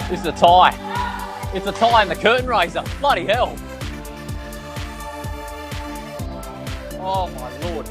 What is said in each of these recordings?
This is a tie. It's a tie in the curtain raiser. Bloody hell. Oh my lord.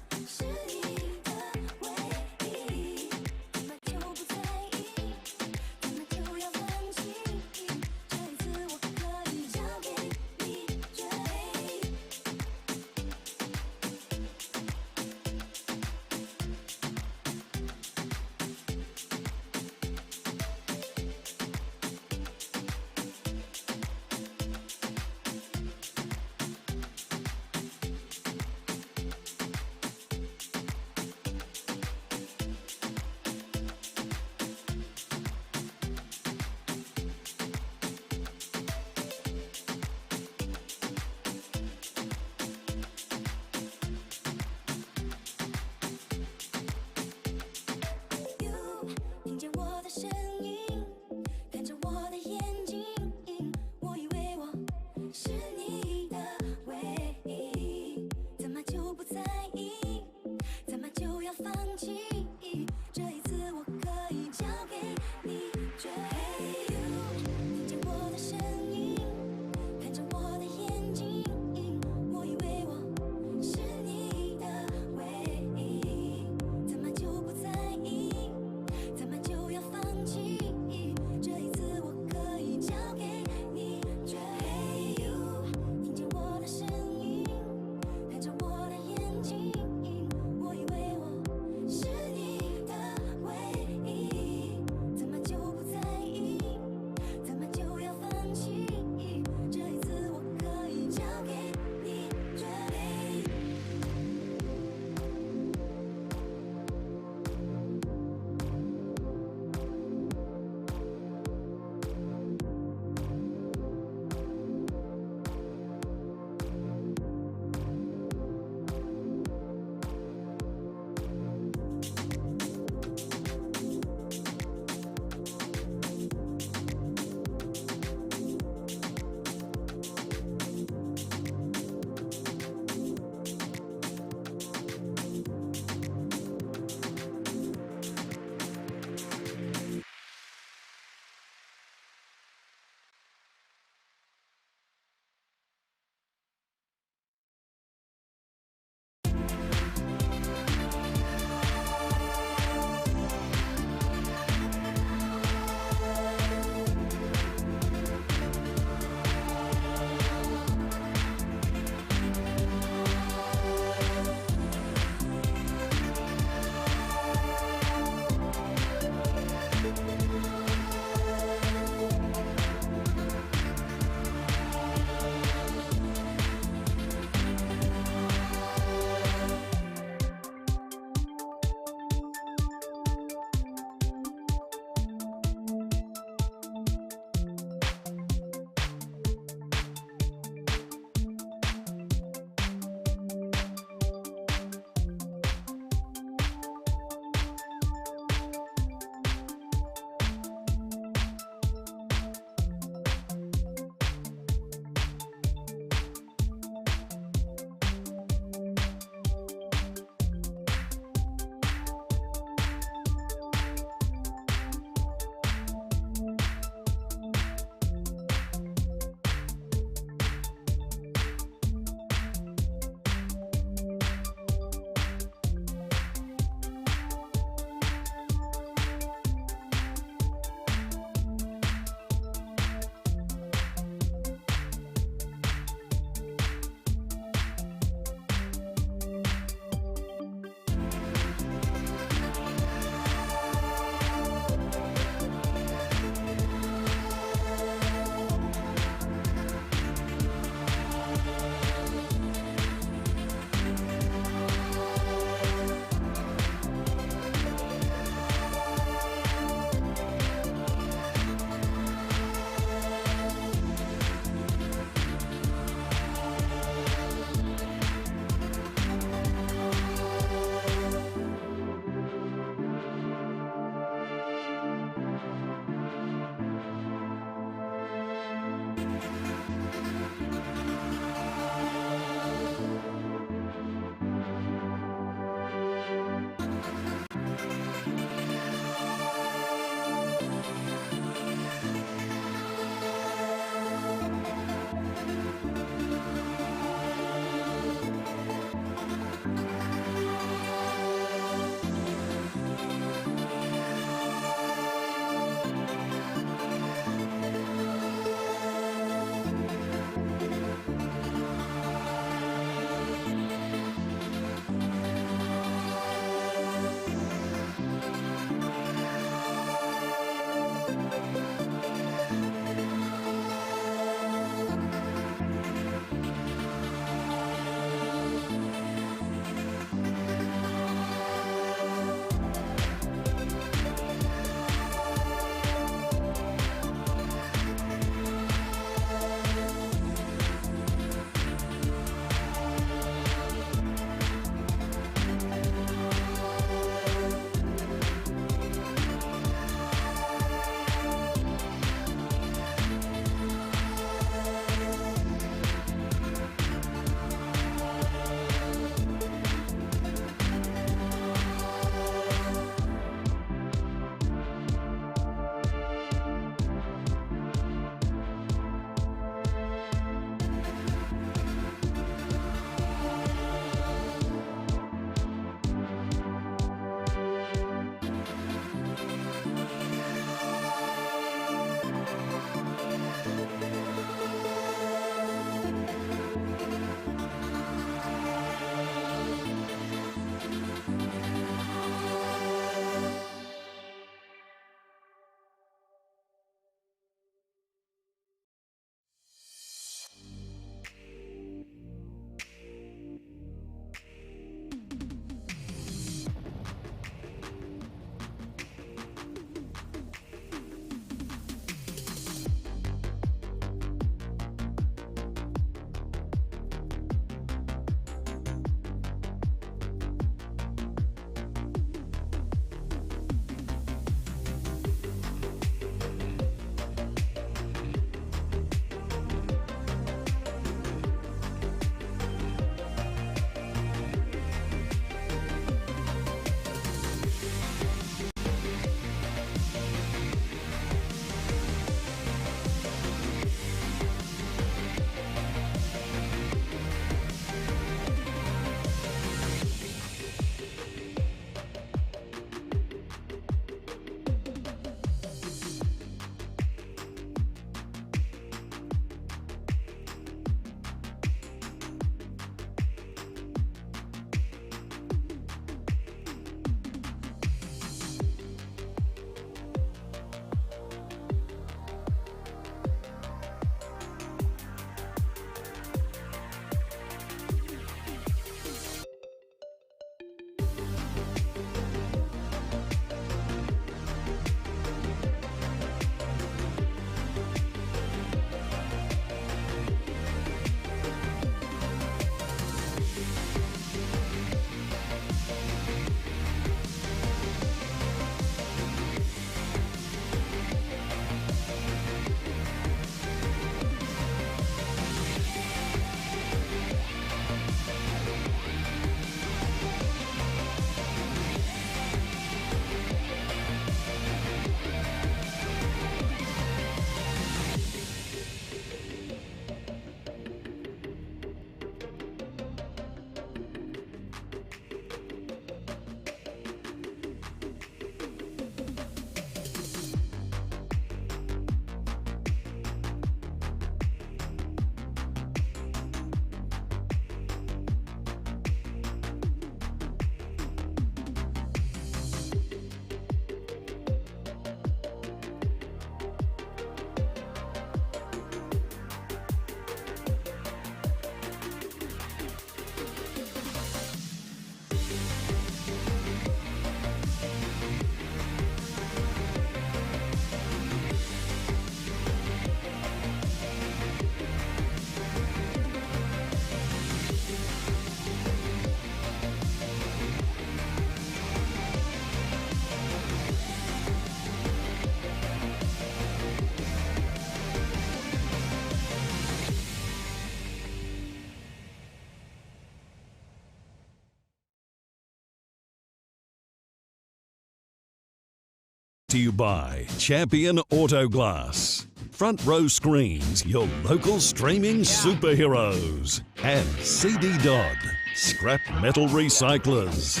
To you by Champion Autoglass. Front Row Screens, your local streaming superheroes. And CD Dodd, scrap metal recyclers.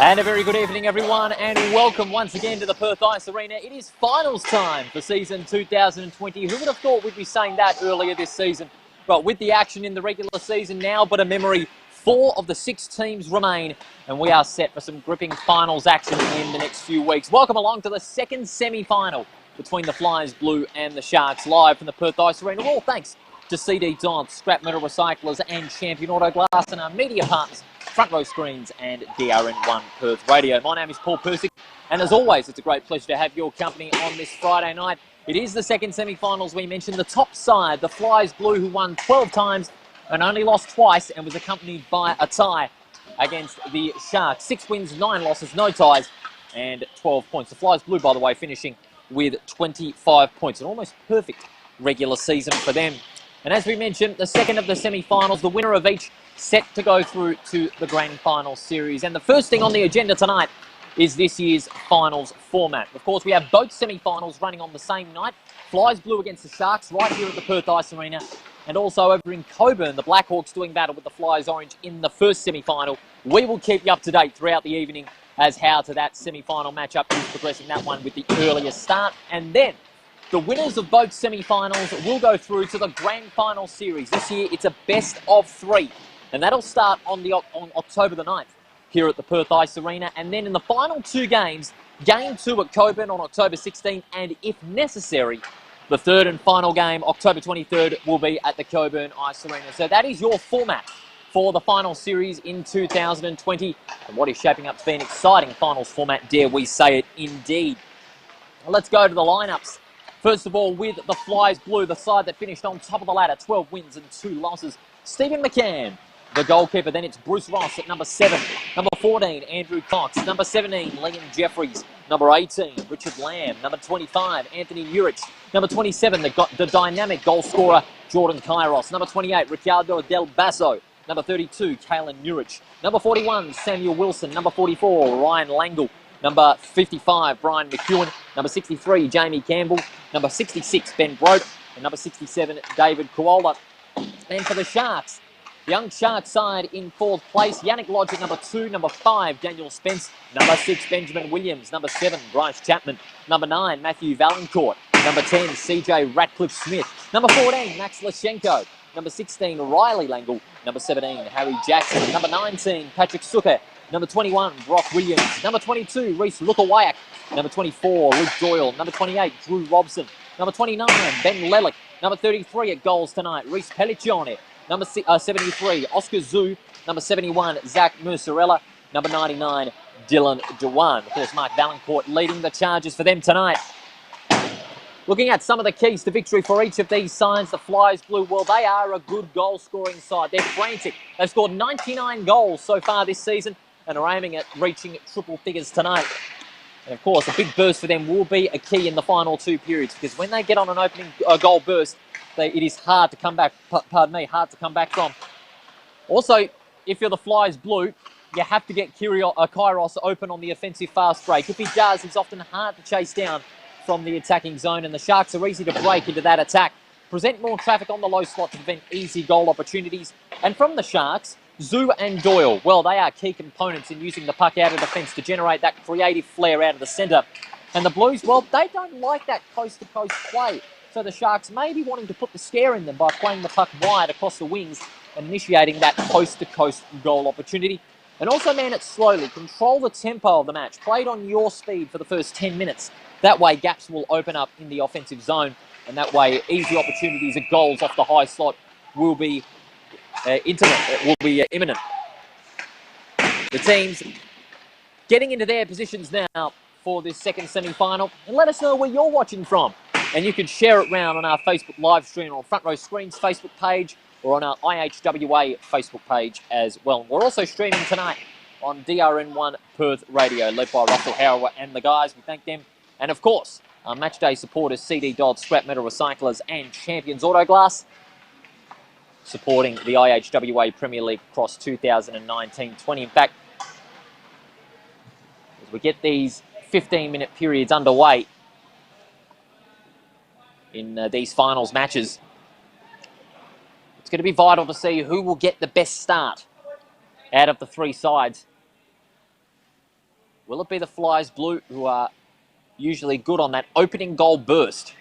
And a very good evening, everyone, and welcome once again to the Perth Ice Arena. It is finals time for season 2020. Who would have thought we'd be saying that earlier this season? But with the action in the regular season now but a memory, 4 of the 6 teams remain, and we are set for some gripping finals action in the next few weeks. Welcome along to the second semi-final between the Flyers Blue and the Sharks, live from the Perth Ice Arena. All thanks to CD Dodd, Scrap Metal Recyclers and Champion Autoglass, and our media partners, Front Row Screens and DRN1 Perth Radio. My name is Paul Persick, and as always, it's a great pleasure to have your company on this Friday night. It is the second semi-finals. We mentioned the top side, the Flyers Blue, who won 12 times and only lost twice, and was accompanied by a tie against the Sharks. 6 wins, 9 losses, no ties, and 12 points. The Flyers Blue, by the way, finishing with 25 points. An almost perfect regular season for them. And as we mentioned, the second of the semi-finals, the winner of each set to go through to the grand final series. And the first thing on the agenda tonight is this year's finals format. Of course, we have both semi-finals running on the same night. Flyers Blue against the Sharks right here at the Perth Ice Arena. And also over in Coburn, the Blackhawks doing battle with the Flyers Orange in the first semi-final. We will keep you up to date throughout the evening as how to that semi-final matchup is progressing, that one with the earliest start. And then the winners of both semi-finals will go through to the grand final series. This year, it's a best of 3. And that'll start on October the 9th here at the Perth Ice Arena. And then in the final 2 games, Game 2 at Coburn on October 16th, and if necessary, the third and final game, October 23rd, will be at the Coburn Ice Arena. So that is your format for the final series in 2020. And what is shaping up to be an exciting finals format, dare we say it indeed. Well, let's go to the lineups. First of all, with the Flyers Blue, the side that finished on top of the ladder, 12 wins and 2 losses. Stephen McCann, the goalkeeper. Then it's Bruce Ross at number 7. Number 14, Andrew Cox. Number 17, Liam Jeffries. Number 18, Richard Lamb. Number 25, Anthony Urich. Number 27, the dynamic goal scorer, Jordan Kairos. Number 28, Ricardo Del Basso. Number 32, Kalen Urich. Number 41, Samuel Wilson. Number 44, Ryan Langle. Number 55, Brian McEwen. Number 63, Jamie Campbell. Number 66, Ben Brote. And number 67, David Kuola. And for the Sharks, young Sharks side in 4th place, Yannick Lodge at number 2. Number 5, Daniel Spence. Number 6, Benjamin Williams. Number 7, Bryce Chapman. Number 9, Matthew Valancourt. Number 10, CJ Ratcliffe-Smith. Number 14, Max Lashenko. Number 16, Riley Langle. Number 17, Harry Jackson. Number 19, Patrick Sucker. Number 21, Brock Williams. Number 22, Reese Lukawayak. Number 24, Luke Doyle. Number 28, Drew Robson. Number 29, Ben Lelick. Number 33 at goals tonight, Reese Pelliccione. Number 73, Oscar Zoo. Number 71, Zach Mercerella. Number 99, Dylan Dewan. Of course, Mark Valancourt leading the charges for them tonight. Looking at some of the keys to victory for each of these sides, the Flyers Blue, well, they are a good goal-scoring side. They're frantic. They've scored 99 goals so far this season and are aiming at reaching triple figures tonight. And of course, a big burst for them will be a key in the final 2 periods, because when they get on an opening goal burst, it is hard to come back, hard to come back from. Also, if you're the Flyers Blue, you have to get Kairos open on the offensive fast break. If he does, he's often hard to chase down from the attacking zone, and the Sharks are easy to break into that attack. Present more traffic on the low slot to prevent easy goal opportunities. And from the Sharks, Zoo and Doyle, well, they are key components in using the puck out of defence to generate that creative flair out of the centre. And the Blues, well, they don't like that coast-to-coast play. So the Sharks may be wanting to put the scare in them by playing the puck wide across the wings and initiating that coast-to-coast goal opportunity. And also man it slowly. Control the tempo of the match. Play it on your speed for the first 10 minutes. That way gaps will open up in the offensive zone. And that way easy opportunities at goals off the high slot will be imminent. The teams getting into their positions now for this second semi-final. And let us know where you're watching from. And you can share it round on our Facebook live stream on Front Row Screens Facebook page or on our IHWA Facebook page as well. We're also streaming tonight on DRN1 Perth Radio, led by Russell Harrower and the guys. We thank them. And of course, our matchday supporters, CD Dodd, Scrap Metal Recyclers and Champions Autoglass, supporting the IHWA Premier League across 2019-20. In fact, We get these 15-minute periods underway in these finals matches. It's going to be vital to see who will get the best start out of the three sides. Will it be the Flyers Blue, who are usually good on that opening goal burst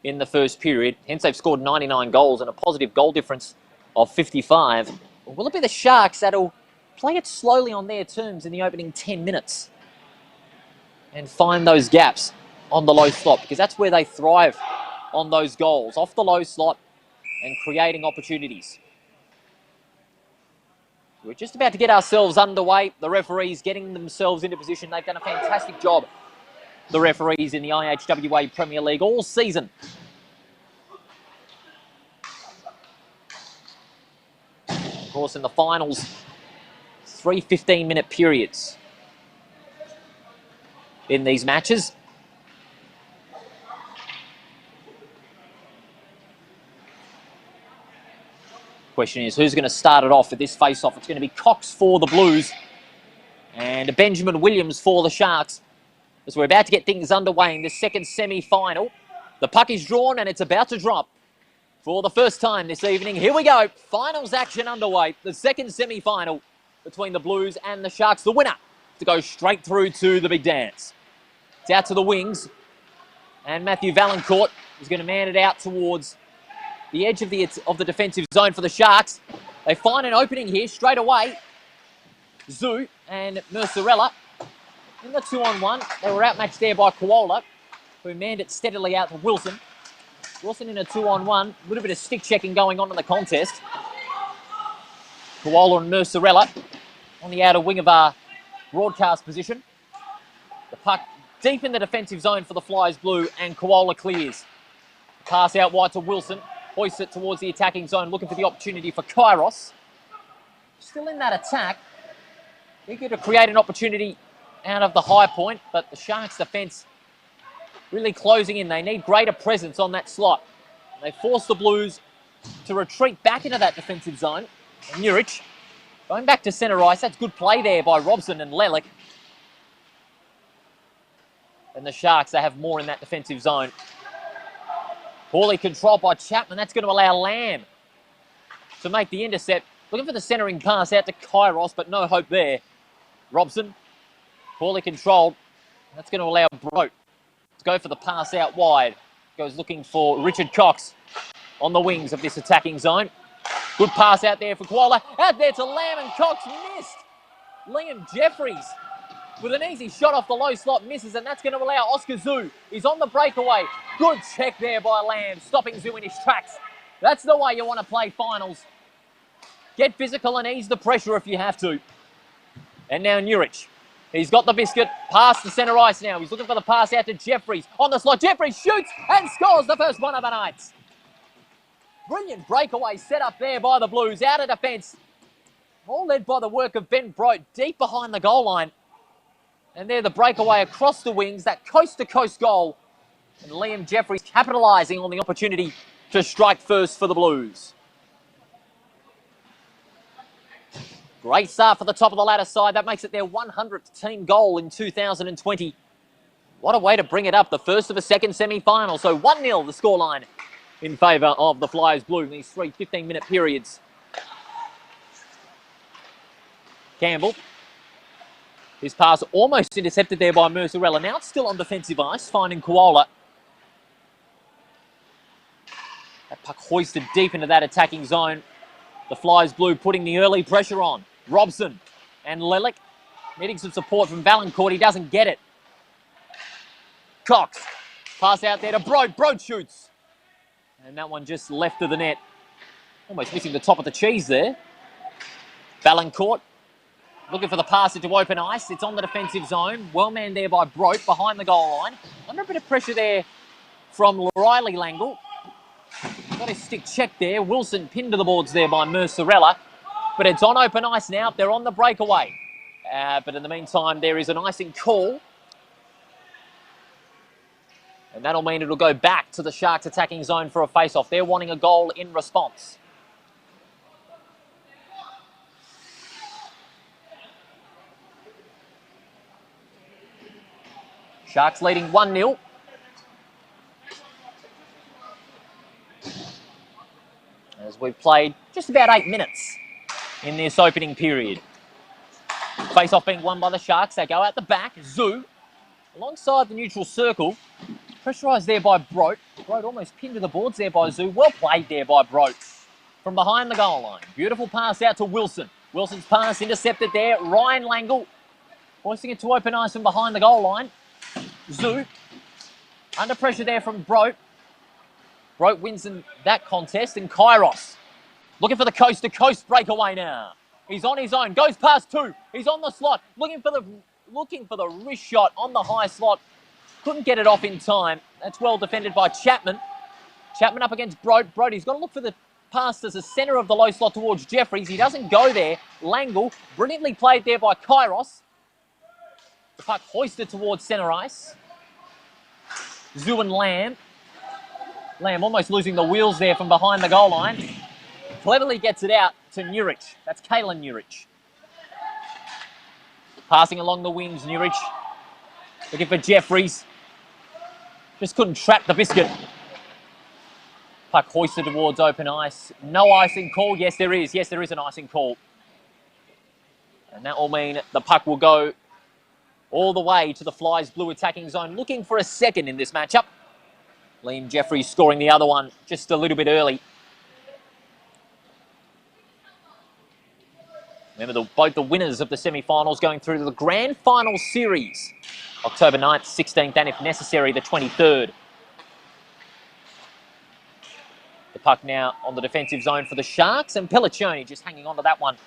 in the first period? Hence, they've scored 99 goals and a positive goal difference of 55. Or will it be the Sharks that'll play it slowly on their terms in the opening 10 minutes and find those gaps on the low slot? Because that's where they thrive, on those goals, off the low slot and creating opportunities. We're just about to get ourselves underway. The referees getting themselves into position. They've done a fantastic job, the referees in the IHWA Premier League all season. Of course, in the finals, 3 15-minute periods in these matches. Question is, who's going to start it off at this face-off? It's going to be Cox for the Blues and Benjamin Williams for the Sharks, as we're about to get things underway in the second semi-final. The puck is drawn and it's about to drop for the first time this evening. Here we go. Finals action underway. The second semi-final between the Blues and the Sharks. The winner to go straight through to the big dance. It's out to the wings. And Matthew Valancourt is going to man it out towards the edge of the defensive zone for the Sharks. They find an opening here straight away. Zoo and Mercerella in the 2-on-1. They were outmatched there by Koala, who manned it steadily out to Wilson. Wilson in a 2-on-1. A little bit of stick checking going on in the contest. Koala and Mercerella on the outer wing of our broadcast position. The puck deep in the defensive zone for the Flyers Blue, and Koala clears. Pass out wide to Wilson. Hoists it towards the attacking zone, looking for the opportunity for Kairos. Still in that attack. Eager to create an opportunity out of the high point, but the Sharks' defence really closing in. They need greater presence on that slot. They force the Blues to retreat back into that defensive zone. And Nurich going back to centre ice. That's good play there by Robson and Lelick. And the Sharks, they have more in that defensive zone. Poorly controlled by Chapman. That's going to allow Lamb to make the intercept. Looking for the centering pass out to Kairos, but no hope there. Robson, poorly controlled. That's going to allow Brote to go for the pass out wide. Goes looking for Richard Cox on the wings of this attacking zone. Good pass out there for Koala. Out there to Lamb, and Cox missed. Liam Jeffries with an easy shot off the low slot, misses, and that's going to allow Oscar Zoo. He's on the breakaway. Good check there by Lamb, stopping Zoo in his tracks. That's the way you want to play finals. Get physical and ease the pressure if you have to. And now Nurich. He's got the biscuit, past the centre ice now. He's looking for the pass out to Jeffries. On the slot, Jeffries shoots and scores the first one of the night. Brilliant breakaway set up there by the Blues, out of defence. All led by the work of Ben Brote, deep behind the goal line. And there the breakaway across the wings, that coast-to-coast goal. And Liam Jeffries capitalising on the opportunity to strike first for the Blues. Great start for the top of the ladder side. That makes it their 100th team goal in 2020. What a way to bring it up. The first of a second semi-final. So 1-0 the scoreline in favour of the Flyers Blue in these 3 15-minute periods. Campbell. His pass almost intercepted there by Mercerella. Now it's still on defensive ice, finding Koala. That puck hoisted deep into that attacking zone. The Flyers Blue putting the early pressure on. Robson and Lelick needing some support from Valancourt. He doesn't get it. Cox. Pass out there to Brote. Brote shoots. And that one just left of the net. Almost missing the top of the cheese there. Valancourt looking for the pass into open ice. It's on the defensive zone. Well manned there by Brote behind the goal line. Under a bit of pressure there from Riley Langle. Got his stick checked there. Wilson pinned to the boards there by Mercerella. But it's on open ice now. They're on the breakaway. But in the meantime, there is an icing call. And that'll mean it'll go back to the Sharks attacking zone for a face-off. They're wanting a goal in response. Sharks leading 1-0. As we've played just about 8 minutes in this opening period. Face-off being won by the Sharks. They go out the back. Zoo alongside the neutral circle. Pressurised there by Brote. Brote almost pinned to the boards there by Zoo. Well played there by Brote. From behind the goal line. Beautiful pass out to Wilson. Wilson's pass intercepted there. Ryan Langle hoisting it to open ice from behind the goal line. Zoo under pressure there from Brote. Brote wins in that contest. And Kairos looking for the coast-to-coast breakaway now. He's on his own. Goes past two. He's on the slot. Looking for the wrist shot on the high slot. Couldn't get it off in time. That's well defended by Chapman. Chapman up against Brote. Brote, he's got to look for the pass as the centre of the low slot towards Jeffries. He doesn't go there. Langle, brilliantly played there by Kairos. The puck hoisted towards centre ice. Zoo and Lamb. Lamb almost losing the wheels there from behind the goal line. Cleverly gets it out to Nurich. That's Kalen Nurich. Passing along the wings, Nurich. Looking for Jeffries. Just couldn't trap the biscuit. Puck hoisted towards open ice. No icing call. Yes, there is. Yes, there is an icing call. And that will mean the puck will go all the way to the Flyers' blue attacking zone, looking for a second in this matchup. Liam Jeffries scoring the other one just a little bit early. Remember, both the winners of the semi-finals going through to the grand final series. October 9th, 16th, and if necessary, the 23rd. The puck now on the defensive zone for the Sharks, and Pelliccioni just hanging on to that one.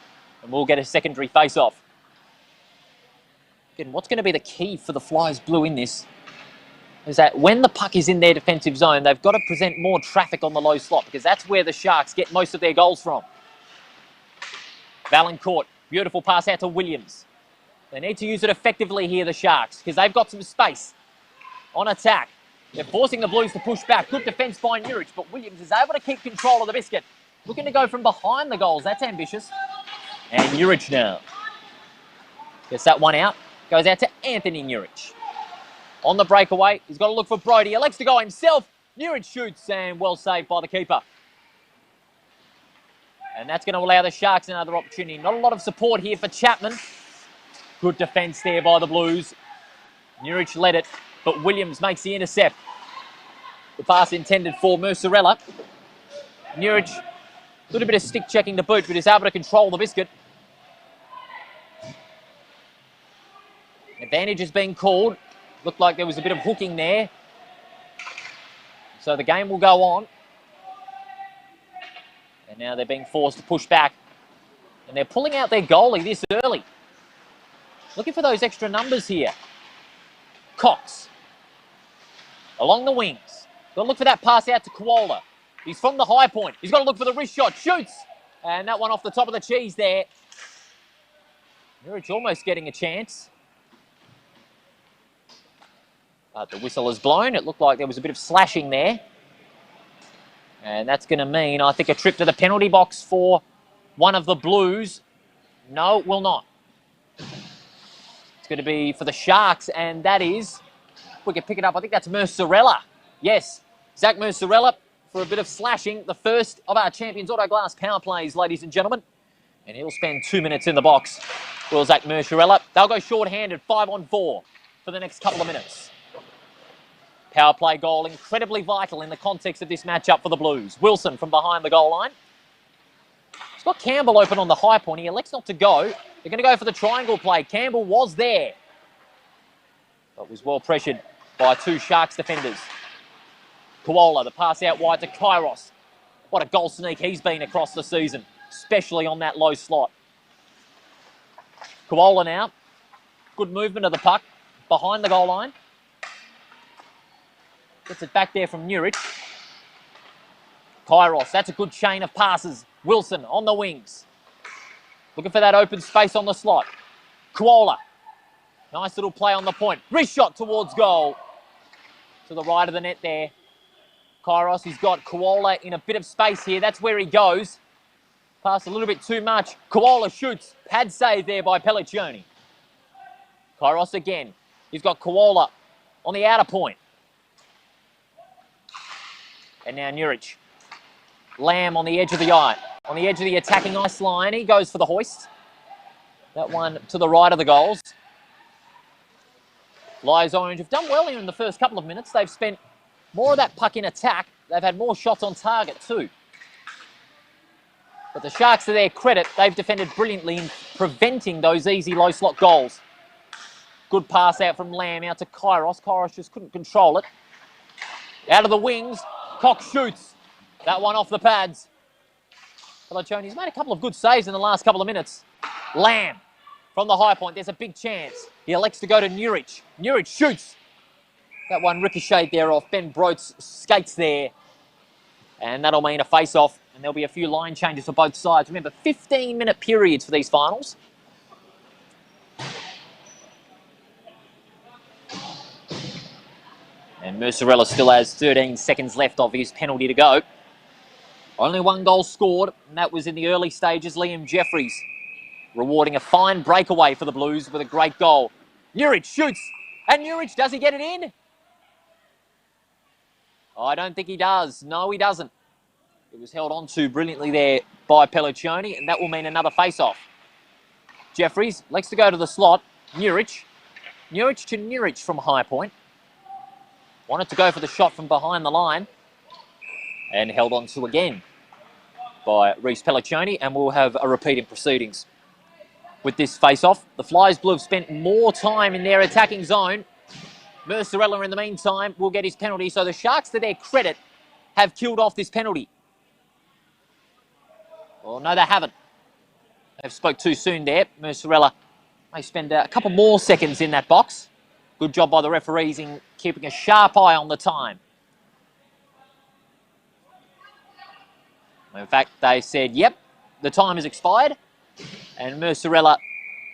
And we'll get a secondary face-off. Again, what's going to be the key for the Flyers blue in this is that when the puck is in their defensive zone, they've got to present more traffic on the low slot, because that's where the Sharks get most of their goals from. Valancourt, beautiful pass out to Williams. They need to use it effectively here, the Sharks, because they've got some space on attack. They're forcing the Blues to push back. Good defence by Nurich, but Williams is able to keep control of the biscuit. Looking to go from behind the goals. That's ambitious. And Nurich now gets that one out. Goes out to Anthony Nurich. On the breakaway, he's got to look for Brody. He elects to go himself. Nurich shoots, and well saved by the keeper. And that's going to allow the Sharks another opportunity. Not a lot of support here for Chapman. Good defence there by the Blues. Nurich led it, but Williams makes the intercept. The pass intended for Mercerella. Nurich, a little bit of stick checking to boot, but is able to control the biscuit. Advantage is being called. Looked like there was a bit of hooking there. So the game will go on. And now they're being forced to push back. And they're pulling out their goalie this early. Looking for those extra numbers here. Cox. Along the wings. Got to look for that pass out to Koala. He's from the high point. He's got to look for the wrist shot. Shoots. And that one off the top of the cheese there. Nurich almost getting a chance. But the whistle is blown. It looked like there was a bit of slashing there. And that's going to mean, I think, a trip to the penalty box for one of the Blues. No, it will not. It's going to be for the Sharks, and that is, if we can pick it up, I think that's Mercerella. Yes, Zach Mercerella for a bit of slashing. The first of our Champions Auto Glass power plays, ladies and gentlemen. And he'll spend 2 minutes in the box. Will Zach Mercerella. They'll go short-handed, 5-on-4 for the next couple of minutes. Power play goal, incredibly vital in the context of this matchup for the Blues. Wilson from behind the goal line. He's got Campbell open on the high point. He elects not to go. They're going to go for the triangle play. Campbell was there, but was well pressured by two Sharks defenders. Koala, the pass out wide to Kairos. What a goal sneak he's been across the season, especially on that low slot. Koala now. Good movement of the puck behind the goal line. Gets it back there from Nurich. Kairos, that's a good chain of passes. Wilson on the wings. Looking for that open space on the slot. Koala. Nice little play on the point. Wrist shot towards goal. To the right of the net there. Kairos, he's got Koala in a bit of space here. That's where he goes. Pass a little bit too much. Koala shoots. Pad save there by Pelliccioni. Kairos again. He's got Koala on the outer point. And now Nurich. Lamb on the edge of the eye. On the edge of the attacking ice line. He goes for the hoist. That one to the right of the goals. Lions Orange have done well here in the first couple of minutes. They've spent more of that puck in attack. They've had more shots on target too. But the Sharks, to their credit, they've defended brilliantly in preventing those easy low slot goals. Good pass out from Lamb out to Kairos. Kairos just couldn't control it. Out of the wings, Cox shoots. That one off the pads. Pelliccioni's made a couple of good saves in the last couple of minutes. Lamb from the high point. There's a big chance. He elects to go to Nurich. Nurich shoots. That one ricocheted there off. Ben Brote's skates there. And that'll mean a face-off. And there'll be a few line changes for both sides. Remember, 15-minute periods for these finals. And Mercerella still has 13 seconds left of his penalty to go. Only one goal scored, and that was in the early stages. Liam Jeffries rewarding a fine breakaway for the Blues with a great goal. Nurich shoots, and Nurich, does he get it in? I don't think he does. No, he doesn't. It was held on to brilliantly there by Pelliccioni, and that will mean another face-off. Jeffries likes to go to the slot. Nurich. Nurich to Nurich from high point. Wanted to go for the shot from behind the line. And held on to again by Reece Pelliccioni, and we'll have a repeat in proceedings. With this face-off, the Flyers Blue have spent more time in their attacking zone. Mercerella, in the meantime, will get his penalty. So the Sharks, to their credit, have killed off this penalty. Well, no, they haven't. They've spoke too soon there. Mercerella may spend a couple more seconds in that box. Good job by the referees in keeping a sharp eye on the time. In fact, they said, yep, the time has expired, and Mercerella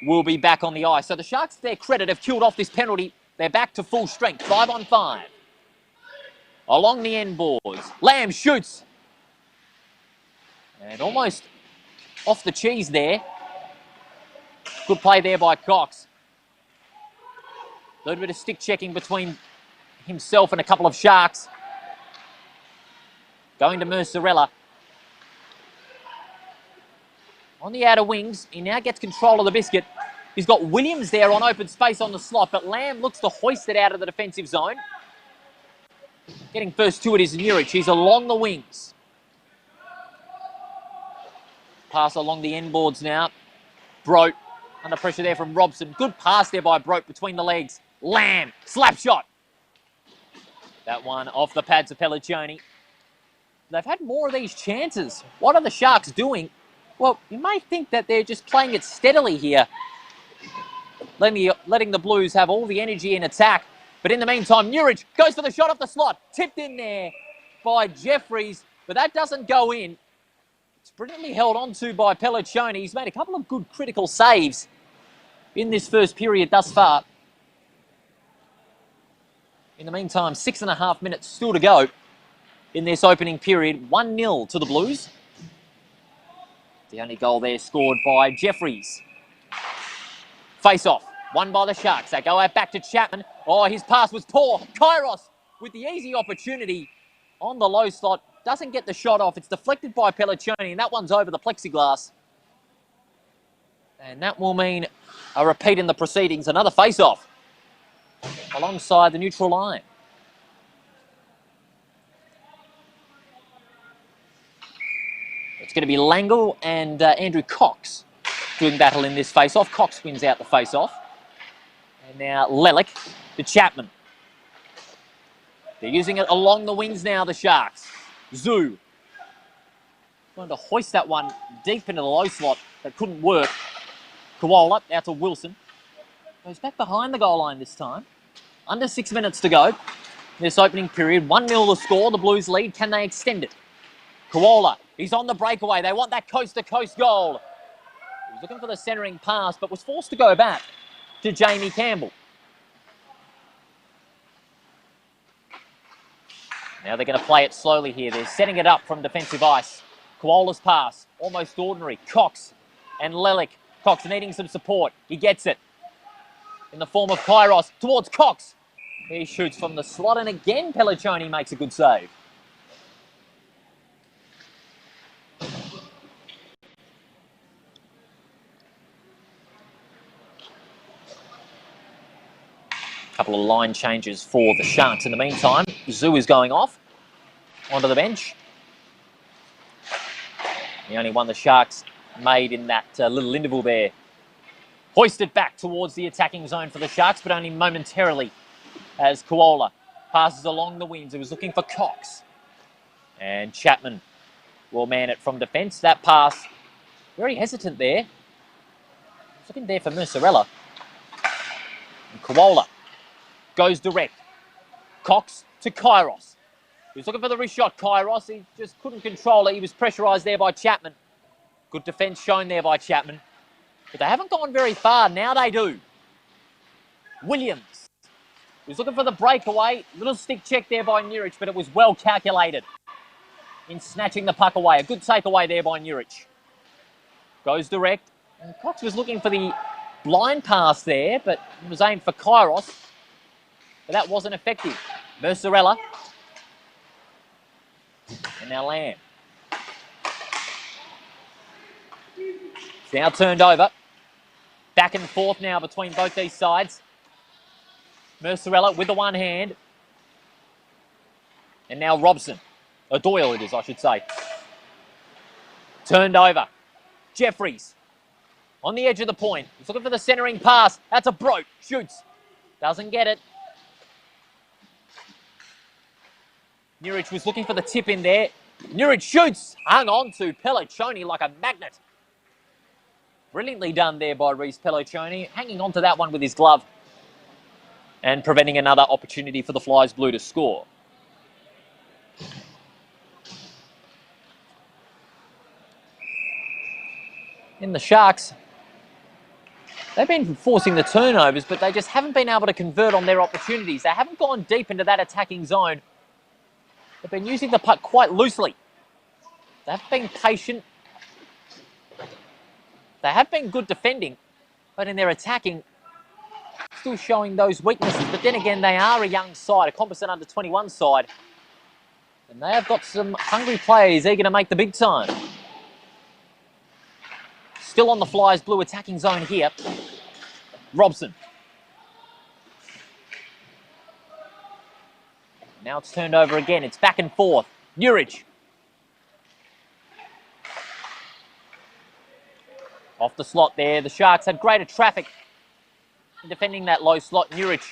will be back on the ice. So the Sharks, to their credit, have killed off this penalty. They're back to full strength, 5-on-5. Along the end boards, Lamb shoots. And almost off the cheese there. Good play there by Cox. A little bit of stick checking between himself and a couple of Sharks. Going to Mercerella. On the outer wings, he now gets control of the biscuit. He's got Williams there on open space on the slot, but Lamb looks to hoist it out of the defensive zone. Getting first to it is Nurich. He's along the wings. Pass along the end boards now. Brote under pressure there from Robson. Good pass there by Brote between the legs. Lamb, slap shot. That one off the pads of Pelliccioni. They've had more of these chances. What are the Sharks doing? Well, you may think that they're just playing it steadily here, letting the Blues have all the energy in attack. But in the meantime, Nurich goes for the shot off the slot. Tipped in there by Jeffries, but that doesn't go in. It's brilliantly held on to by Pelliccioni. He's made a couple of good critical saves in this first period thus far. In the meantime, 6.5 minutes still to go in this opening period. 1-0 to the Blues. The only goal there scored by Jeffries. Face-off, won by the Sharks. They go out back to Chapman. Oh, his pass was poor. Kairos with the easy opportunity on the low slot. Doesn't get the shot off. It's deflected by Pelliccioni, and that one's over the plexiglass. And that will mean a repeat in the proceedings. Another face-off alongside the neutral line. It's going to be Langle and Andrew Cox doing battle in this face-off. Cox wins out the face-off. And now Lelick to Chapman. They're using it along the wings now, the Sharks. Zoo. Trying to hoist that one deep into the low slot. That couldn't work. Koala out to Wilson. Goes back behind the goal line this time. Under 6 minutes to go. This opening period. 1-0 the score. The Blues lead. Can they extend it? Koala. He's on the breakaway. They want that coast-to-coast goal. He was looking for the centering pass, but was forced to go back to Jamie Campbell. Now they're going to play it slowly here. They're setting it up from defensive ice. Koala's pass, almost ordinary. Cox and Lelick. Cox needing some support. He gets it in the form of Kairos towards Cox. He shoots from the slot, and again Pelliccioni makes a good save. Couple of line changes for the Sharks in the meantime. Zoo is going off onto the bench. The only one the Sharks made in that little interval there. Hoisted back towards the attacking zone for the Sharks, but only momentarily as Koala passes along the wings. He was looking for Cox. And Chapman will man it from defence. That pass, very hesitant there. He's looking there for Mercerella. And Koala goes direct. Cox to Kairos. He was looking for the wrist shot, Kairos. He just couldn't control it. He was pressurised there by Chapman. Good defence shown there by Chapman. But they haven't gone very far. Now they do. Williams. He was looking for the breakaway. Little stick check there by Nurich, but it was well calculated in snatching the puck away. A good takeaway there by Nurich. Goes direct. And Cox was looking for the blind pass there, but it was aimed for Kairos. But that wasn't effective. Mercerella. And now Lamb. It's now turned over. Back and forth now between both these sides. Mercerella with the one hand. And now Robson. Or Doyle it is, I should say. Turned over. Jeffries. On the edge of the point. He's looking for the centering pass. That's a broke. Shoots. Doesn't get it. Nurich was looking for the tip in there. Nurich shoots. Hung on to Pelliccioni like a magnet. Brilliantly done there by Reece Pelliccioni. Hanging on to that one with his glove. And preventing another opportunity for the Flyers Blue to score. In the Sharks, they've been forcing the turnovers, but they just haven't been able to convert on their opportunities. They haven't gone deep into that attacking zone. They've been using the puck quite loosely. They've been patient. They have been good defending, but in their attacking, still showing those weaknesses. But then again, they are a young side, a competent under-21 side. And they have got some hungry players eager to make the big time. Still on the Flyers blue attacking zone here. Robson. Now it's turned over again. It's back and forth. Nurich. Off the slot there. The Sharks had greater traffic in defending that low slot. Nurich.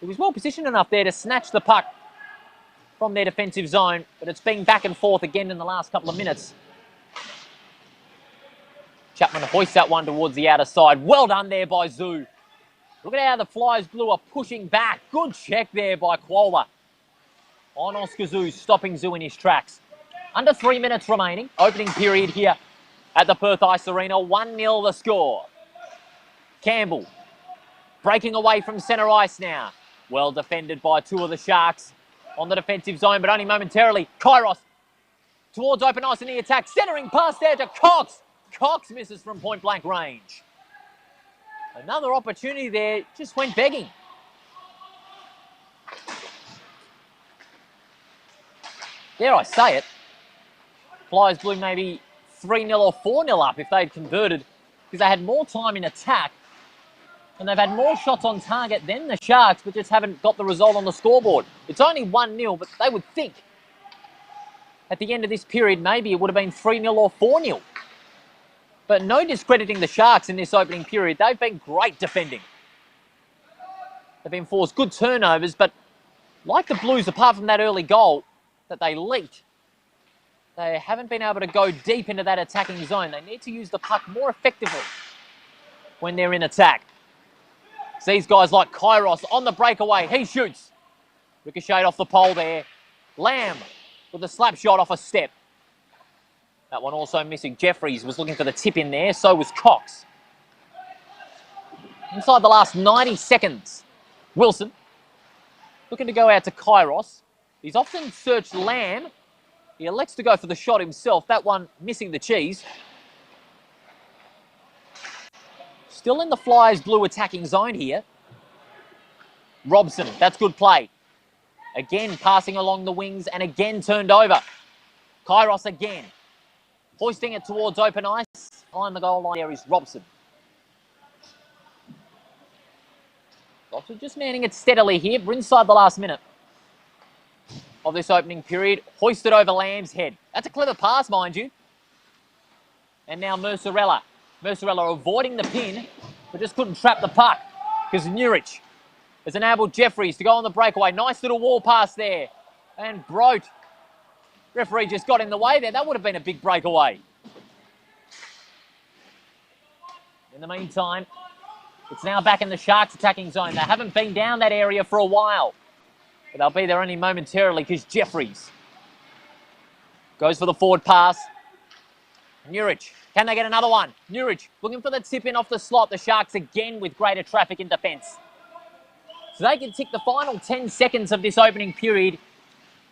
He was well positioned enough there to snatch the puck from their defensive zone, but it's been back and forth again in the last couple of minutes. Chapman hoists that one towards the outer side. Well done there by Zoo. Look at how the Flyers blue are pushing back. Good check there by Koala on Oscar Zoo, stopping Zoo in his tracks. Under 3 minutes remaining. Opening period here at the Perth Ice Arena. 1-0 the score. Campbell breaking away from centre ice now. Well defended by two of the Sharks on the defensive zone, but only momentarily. Kairos towards open ice in the attack. Centering pass there to Cox. Cox misses from point-blank range. Another opportunity there, just went begging. Dare I say it, Flyers Blue maybe 3-0 or 4-0 up if they'd converted, because they had more time in attack and they've had more shots on target than the Sharks, but just haven't got the result on the scoreboard. It's only 1-0, but they would think at the end of this period maybe it would have been 3-0 or 4-0. But no discrediting the Sharks in this opening period. They've been great defending. They've been forced good turnovers, but like the Blues, apart from that early goal that they leaked, they haven't been able to go deep into that attacking zone. They need to use the puck more effectively when they're in attack. These guys like Kairos on the breakaway. He shoots. Ricocheted off the pole there. Lamb with a slap shot off a step. That one also missing. Jeffries was looking for the tip in there. So was Cox. Inside the last 90 seconds, Wilson looking to go out to Kairos. He's often searched Lamb. He elects to go for the shot himself. That one missing the cheese. Still in the Flyers blue attacking zone here. Robson, that's good play. Again, passing along the wings and again turned over. Kairos again. Hoisting it towards open ice. Behind the goal line there is Robson. Robson just manning it steadily here. We're inside the last minute of this opening period. Hoisted over Lamb's head. That's a clever pass, mind you. And now Mercerella. Mercerella avoiding the pin, but just couldn't trap the puck because Nurich has enabled Jeffries to go on the breakaway. Nice little wall pass there. And Brote. Referee just got in the way there. That would have been a big breakaway. In the meantime, it's now back in the Sharks attacking zone. They haven't been down that area for a while. But they'll be there only momentarily because Jeffries goes for the forward pass. Nurich, can they get another one? Nurich looking for the tip in off the slot. The Sharks again with greater traffic in defence. So they can tick the final 10 seconds of this opening period.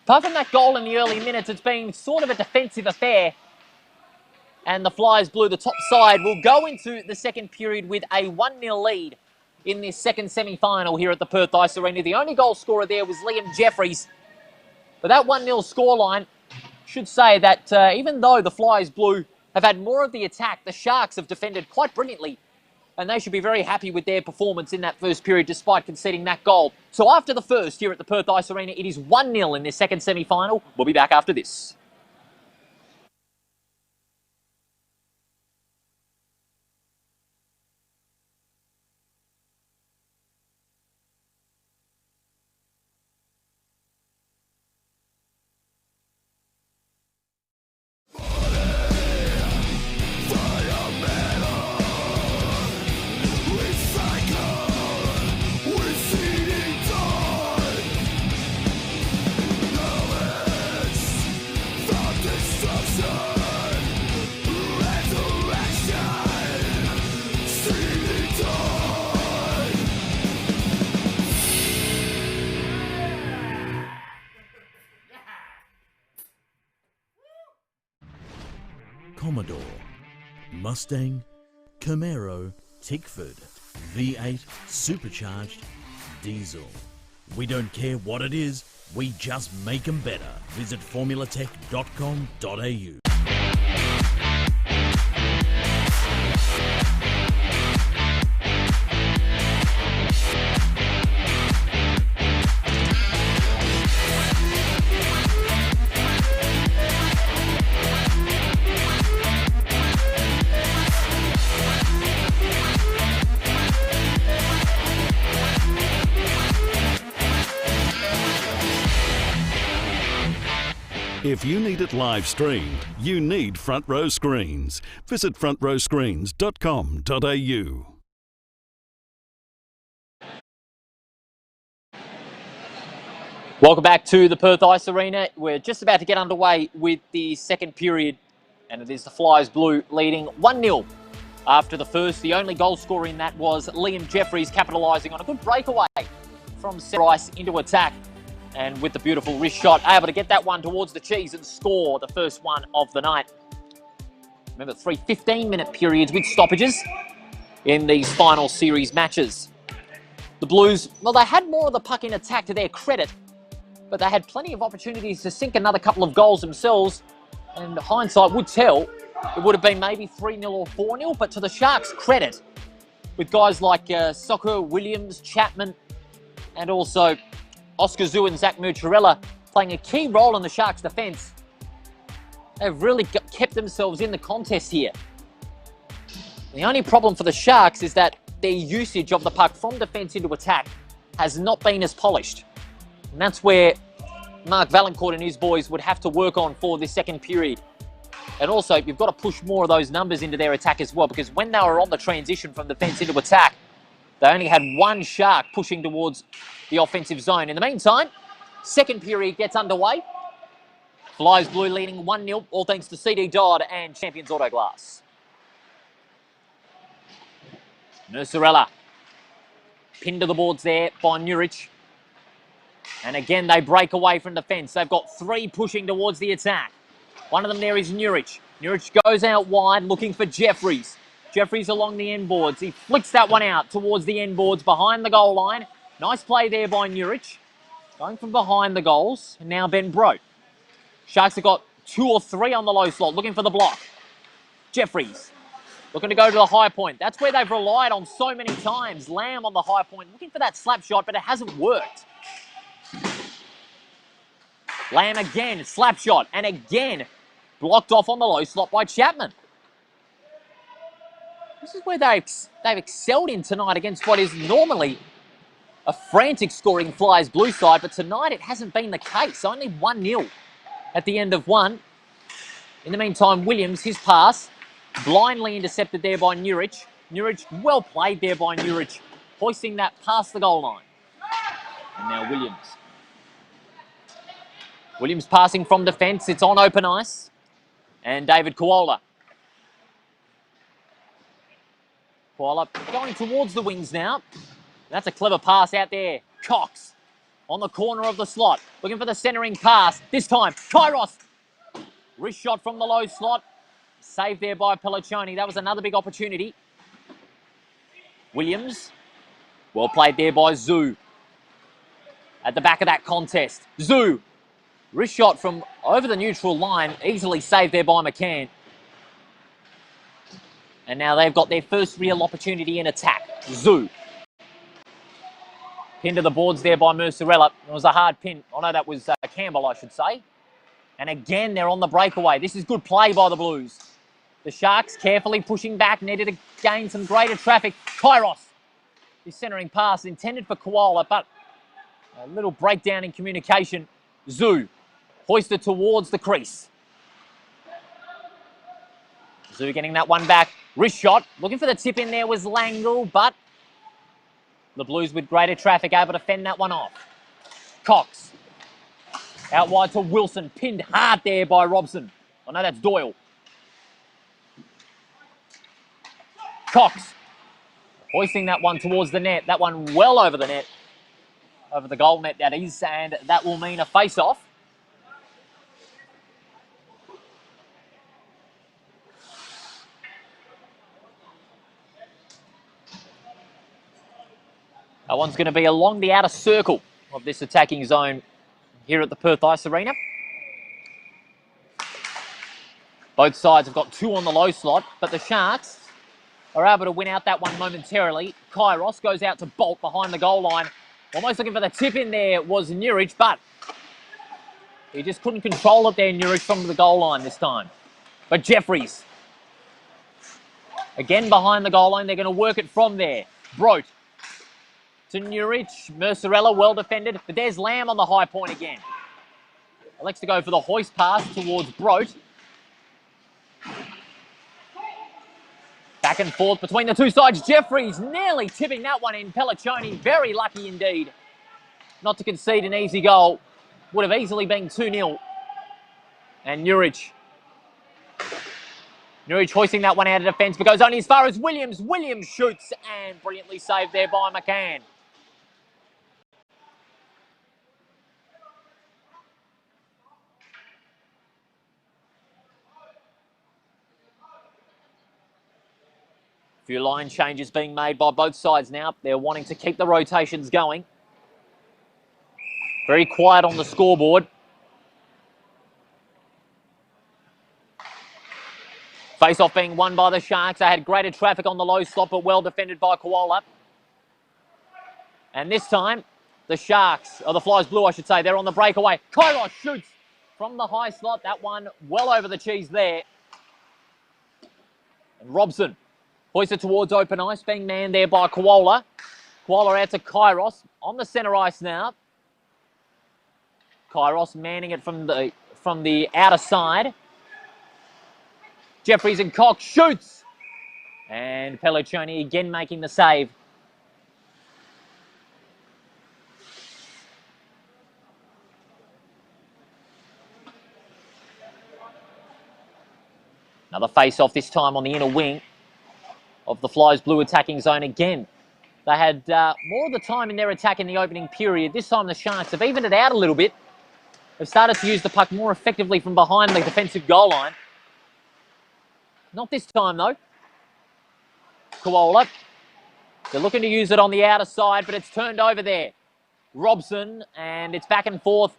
Apart from that goal in the early minutes, it's been sort of a defensive affair. And the Flyers Blue, the top side, will go into the second period with a 1-0 lead in this second semi-final here at the Perth Ice Arena. The only goal scorer there was Liam Jeffries. But that 1-0 scoreline should say that even though the Flyers Blue have had more of the attack, the Sharks have defended quite brilliantly. And they should be very happy with their performance in that first period despite conceding that goal. So after the first here at the Perth Ice Arena, it is 1-0 in this second semi-final. We'll be back after this. Commodore, Mustang, Camaro, Tickford, V8, supercharged, diesel. We don't care what it is, we just make them better. Visit formulatech.com.au. If you need it live streamed, you need Front Row Screens. Visit frontrowscreens.com.au. Welcome back to the Perth Ice Arena. We're just about to get underway with the second period, and it is the Flyers Blue leading 1-0 after the first. The only goal scorer in that was Liam Jeffries, capitalising on a good breakaway from centre ice into attack. And with the beautiful wrist shot, able to get that one towards the cheese and score the first one of the night. Remember, 3 15-minute periods with stoppages in these final series matches. The Blues, well, they had more of the puck in attack to their credit, but they had plenty of opportunities to sink another couple of goals themselves. And hindsight would tell, it would have been maybe 3-0 or 4-0, but to the Sharks' credit, with guys like Soccer, Williams, Chapman, and also Oscar Zoo and Zach Murchurella playing a key role in the Sharks' defence. They've really kept themselves in the contest here. The only problem for the Sharks is that their usage of the puck from defence into attack has not been as polished. And that's where Mark Valancourt and his boys would have to work on for this second period. And also, you've got to push more of those numbers into their attack as well, because when they were on the transition from defence into attack, they only had one Shark pushing towards the offensive zone. In the meantime, second period gets underway. Flyers Blue leading 1-0, all thanks to CD Dodd and Champions Auto Glass. Mercerella pinned to the boards there by Nurich. And again, they break away from defence. They've got 3 pushing towards the attack. One of them there is Nurich. Nurich goes out wide looking for Jeffries. Jeffries along the end boards. He flicks that one out towards the end boards behind the goal line. Nice play there by Nurich. Going from behind the goals. And now Ben Brote. Sharks have got 2 or 3 on the low slot, looking for the block. Jeffries looking to go to the high point. That's where they've relied on so many times. Lamb on the high point, looking for that slap shot, but it hasn't worked. Lamb again, slap shot, and again blocked off on the low slot by Chapman. This is where they've excelled in tonight against what is normally a frantic scoring Flyers blue side, but tonight it hasn't been the case. Only 1-0 at the end of one. In the meantime, Williams, his pass, blindly intercepted there by Nurich. Nurich, well played there by Nurich, hoisting that past the goal line. And now Williams. Williams passing from defence. It's on open ice. And David Koala. Koala going towards the wings now. That's a clever pass out there. Cox on the corner of the slot. Looking for the centering pass. This time, Kairos. Wrist shot from the low slot. Saved there by Pelliccioni. That was another big opportunity. Williams. Well played there by Zoo. At the back of that contest. Zoo. Wrist shot from over the neutral line. Easily saved there by McCann. And now they've got their first real opportunity in attack. Zoo. Pin to the boards there by Mercerella. It was a hard pin. Oh no, that was Campbell, I should say. And again, they're on the breakaway. This is good play by the Blues. The Sharks carefully pushing back, needed to gain some greater traffic. Kairos. His centering pass intended for Koala, but a little breakdown in communication. Zoo. Hoisted towards the crease. Zoo getting that one back. Wrist shot. Looking for the tip in there was Langle, but the Blues with greater traffic able to fend that one off. Cox. Out wide to Wilson. Pinned hard there by Robson. Oh no, that's Doyle. Cox. Hoisting that one towards the net. That one well over the net. Over the goal net, that is. And that will mean a face-off. That one's going to be along the outer circle of this attacking zone here at the Perth Ice Arena. Both sides have got 2 on the low slot, but the Sharks are able to win out that one momentarily. Kairos goes out to Bolt behind the goal line. Almost looking for the tip in there was Nurich, but he just couldn't control it there, Nurich, from the goal line this time. But Jeffries, again behind the goal line, they're going to work it from there. Brote. To Nurich, Mercerella, well defended, but there's Lamb on the high point again. Elects to go for the hoist pass towards Brote. Back and forth between the two sides. Jeffries nearly tipping that one in. Pelliccioni, very lucky indeed not to concede an easy goal. Would have easily been 2-0. And Nurich hoisting that one out of defence, but goes only as far as Williams. Williams shoots and brilliantly saved there by McCann. Few line changes being made by both sides now. They're wanting to keep the rotations going. Very quiet on the scoreboard. Face-off being won by the Sharks. They had greater traffic on the low slot, but well defended by Koala. And this time, the Sharks, or the Flyers blue, I should say, they're on the breakaway. Kairos shoots from the high slot. That one well over the cheese there. And Robson hoisted towards open ice, being manned there by Koala. Koala out to Kairos on the centre ice now. Kairos manning it from the outer side. Jeffries and Cox shoots. And Pelliccioni again making the save. Another face-off, this time on the inner wing of the Flyers blue attacking zone again. They had more of the time in their attack in the opening period. This time the Sharks have evened it out a little bit. They've started to use the puck more effectively from behind the defensive goal line. Not this time, though. Koala They're looking to use it on the outer side, but it's turned over there. Robson, and it's back and forth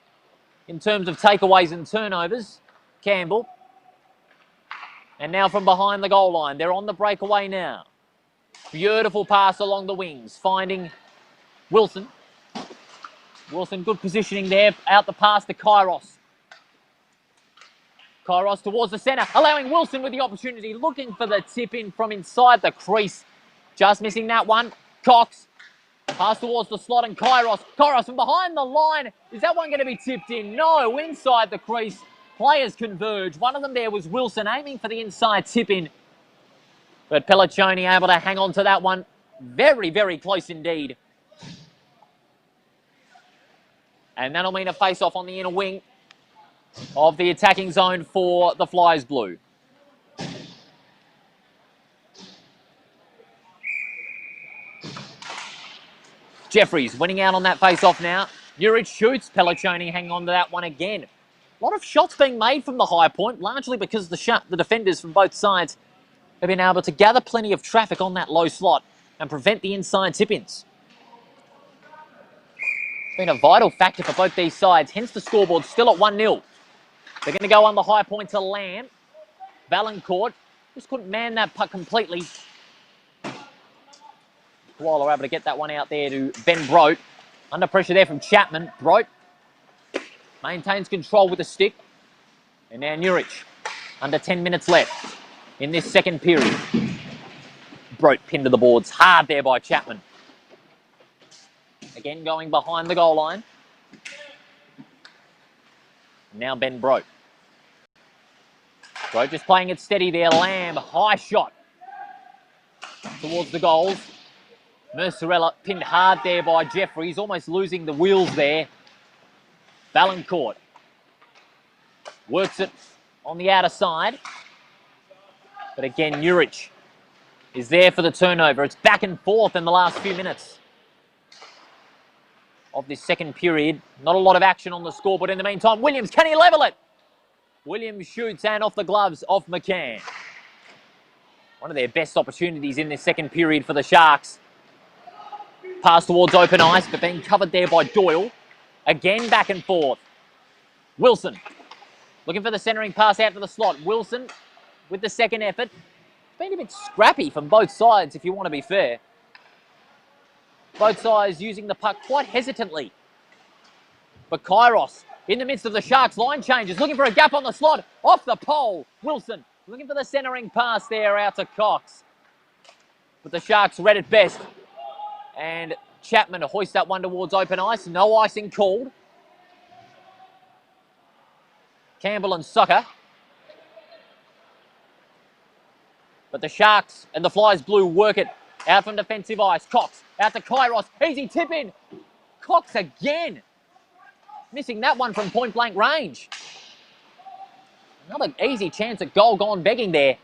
in terms of takeaways and turnovers. Campbell. And now from behind the goal line, they're on the breakaway now. Beautiful pass along the wings, finding Wilson. Wilson, good positioning there, out the pass to Kairos. Kairos towards the centre, allowing Wilson with the opportunity, looking for the tip in from inside the crease. Just missing that one. Cox, pass towards the slot and Kairos. Kairos from behind the line. Is that one going to be tipped in? No, inside the crease. Players converge. One of them there was Wilson, aiming for the inside tip in. But Pelliccioni able to hang on to that one. Very, very close indeed. And that'll mean a face-off on the inner wing of the attacking zone for the Flyers Blue. Jeffries winning out on that face-off now. Uric shoots. Pelliccioni hanging on to that one again. A lot of shots being made from the high point, largely because the defenders from both sides have been able to gather plenty of traffic on that low slot and prevent the inside tip-ins. It's been a vital factor for both these sides, hence the scoreboard still at 1-0. They're going to go on the high point to Lamb. Valancourt just couldn't man that puck completely. Koala able to get that one out there to Ben Brote. Under pressure there from Chapman. Brote maintains control with the stick. And now Nurich. Under 10 minutes left in this second period. Brote pinned to the boards. Hard there by Chapman. Again going behind the goal line. Now Ben Brote. Brote just playing it steady there. Lamb, high shot towards the goals. Mercerella pinned hard there by Jeffries, almost losing the wheels there. Valancourt works it on the outer side. But again, Nurich is there for the turnover. It's back and forth in the last few minutes of this second period. Not a lot of action on the score, but in the meantime, Williams, can he level it? Williams shoots and off the gloves of McCann. One of their best opportunities in this second period for the Sharks. Pass towards open ice, but being covered there by Doyle. Again, back and forth. Wilson looking for the centering pass out to the slot. Wilson with the second effort. It's been a bit scrappy from both sides, if you want to be fair. Both sides using the puck quite hesitantly. But Kairos, in the midst of the Sharks line changes, looking for a gap on the slot. Off the pole. Wilson looking for the centering pass there out to Cox. But the Sharks read it best. And Chapman to hoist that one towards open ice. No icing called. Campbell and Sucker. But the Sharks and the Flyers Blue work it out from defensive ice. Cox out to Kairos. Easy tip in. Cox again. Missing that one from point blank range. Another easy chance at goal gone begging there.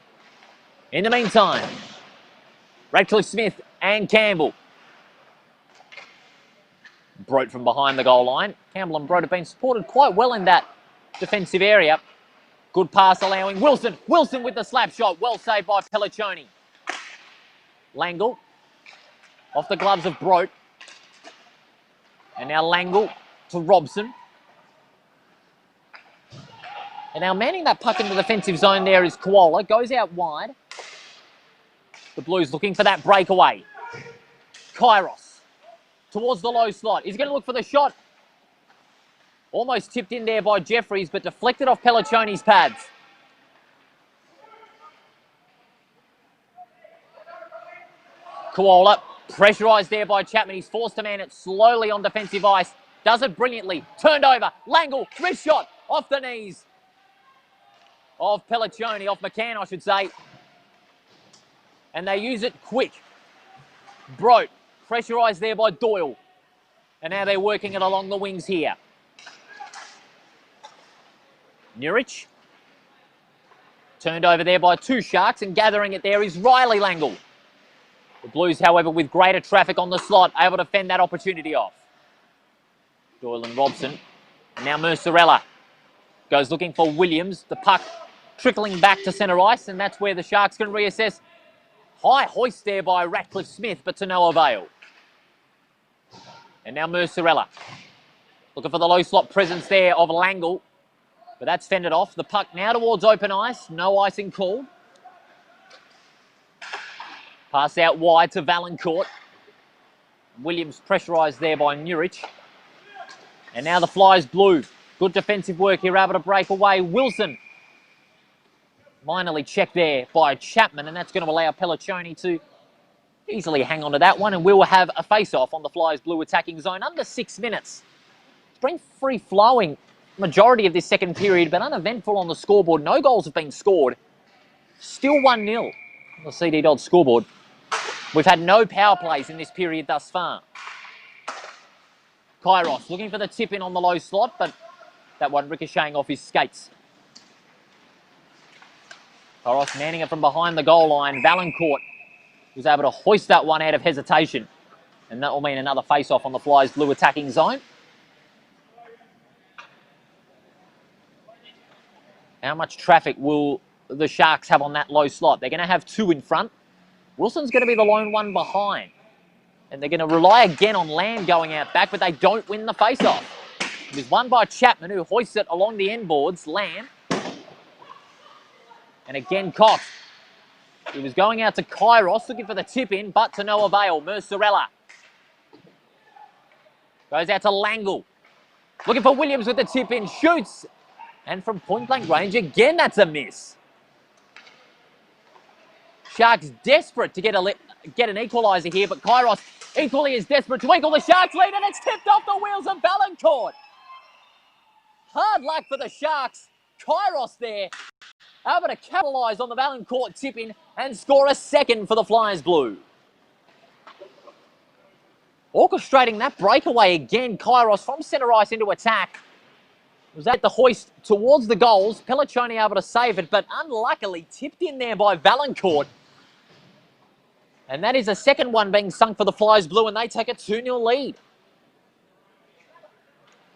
In the meantime, Radcliffe Smith and Campbell. Brote from behind the goal line. Campbell and Brote have been supported quite well in that defensive area. Good pass allowing Wilson. Wilson with the slap shot. Well saved by Pelliccioni. Langle off the gloves of Brote. And now Langle to Robson. And now manning that puck in the defensive zone there is Koala. Goes out wide. The Blues looking for that breakaway. Kairos towards the low slot. He's going to look for the shot. Almost tipped in there by Jeffries, but deflected off Pelliccioni's pads. Koala pressurised there by Chapman. He's forced to man it slowly on defensive ice. Does it brilliantly. Turned over. Langle, wrist shot off the knees of Pelliccioni, off McCann, I should say. And they use it quick. Brote, pressurised there by Doyle. And now they're working it along the wings here. Nurich. Turned over there by two Sharks, and gathering it there is Riley Langle. The Blues, however, with greater traffic on the slot, able to fend that opportunity off. Doyle and Robson. And now Mercerella goes looking for Williams. The puck trickling back to centre ice, and that's where the Sharks can reassess High hoist there by Ratcliffe Smith, but to no avail. And now Mercerella. Looking for the low slot presence there of Langle. But that's fended off. The puck now towards open ice. No icing called. Pass out wide to Valancourt. Williams pressurised there by Nurich. And now the Flyers blue. Good defensive work here, able to break away. Wilson. Minorly checked there by Chapman, and that's going to allow Pelliccioni to easily hang on to that one, and we'll have a face-off on the Flyers blue attacking zone. Under 6 minutes. It's been free-flowing majority of this second period, but uneventful on the scoreboard. No goals have been scored. Still 1-0 on the CD Dodd scoreboard. We've had no power plays in this period thus far. Kairos looking for the tip in on the low slot, but that one ricocheting off his skates. Kairos manning it from behind the goal line. Valancourt was able to hoist that one out of hesitation. And that will mean another face-off on the Flyers blue attacking zone. How much traffic will the Sharks have on that low slot? They're going to have two in front. Wilson's going to be the lone one behind. And they're going to rely again on Lamb going out back, but they don't win the face-off. It was won by Chapman, who hoists it along the end boards. Lamb. And again, Cox. He was going out to Kairos, looking for the tip-in, but to no avail. Mercerella. Goes out to Langle. Looking for Williams with the tip-in. Shoots. And from point-blank range, again, that's a miss. Sharks desperate to get an equaliser here, but Kairos equally is desperate to equal the Sharks lead, and it's tipped off the wheels of Valancourt. Hard luck for the Sharks. Kairos there, able to capitalise on the Valancourt tip-in and score a second for the Flyers blue. Orchestrating that breakaway again, Kairos from centre ice into attack. Was at the hoist towards the goals. Pelliccioni able to save it, but unluckily tipped in there by Valancourt. And that is a second one being sunk for the Flyers blue, and they take a 2-0 lead.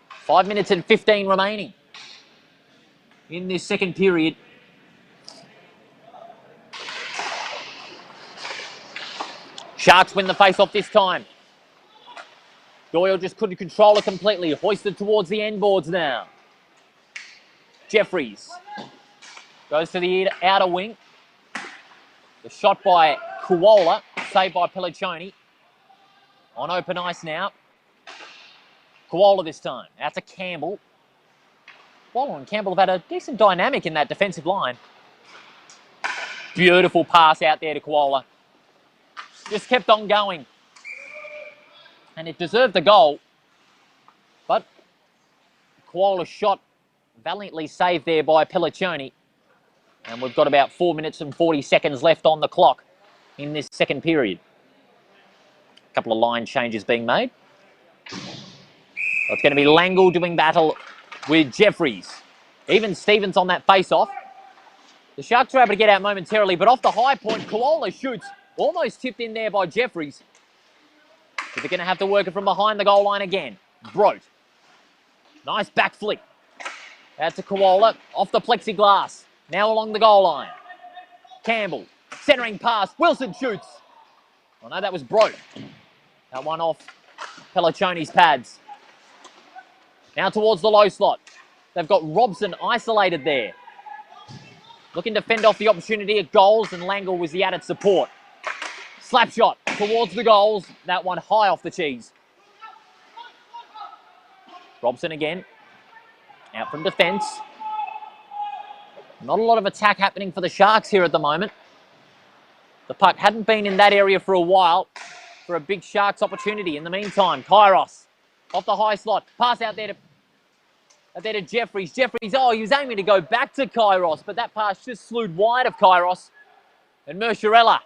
5 minutes and 15 remaining in this second period. Sharks win the face-off this time. Doyle just couldn't control it completely. Hoisted towards the end boards now. Jeffries goes to the outer wing. The shot by Kuola, saved by Pelliccioni. On open ice now. Kuola this time, out to Campbell. Kuola and Campbell have had a decent dynamic in that defensive line. Beautiful pass out there to Kuola. Just kept on going. And it deserved the goal. But Kuola's shot valiantly saved there by Pelliccioni. And we've got about 4 minutes and 40 seconds left on the clock in this second period. A couple of line changes being made. So it's going to be Langle doing battle with Jeffries. Even Stevens on that face-off. The Sharks are able to get out momentarily, but off the high point, Kuola shoots. Almost tipped in there by Jeffries. But they're going to have to work it from behind the goal line again. Brote. Nice back flick. Out to Kuola. Off the plexiglass. Now along the goal line. Campbell. Centering pass. Wilson shoots. Oh no, that was Brote. That one off Pelliccioni's pads. Now towards the low slot. They've got Robson isolated there. Looking to fend off the opportunity at goals, and Langle was the added support. Slap shot towards the goals. That one high off the cheese. Robson again. Out from defence. Not a lot of attack happening for the Sharks here at the moment. The puck hadn't been in that area for a while for a big Sharks opportunity. In the meantime, Kairos off the high slot. Pass out there to Jeffries. Jeffries, he was aiming to go back to Kairos, but that pass just slewed wide of Kairos. And Mercerella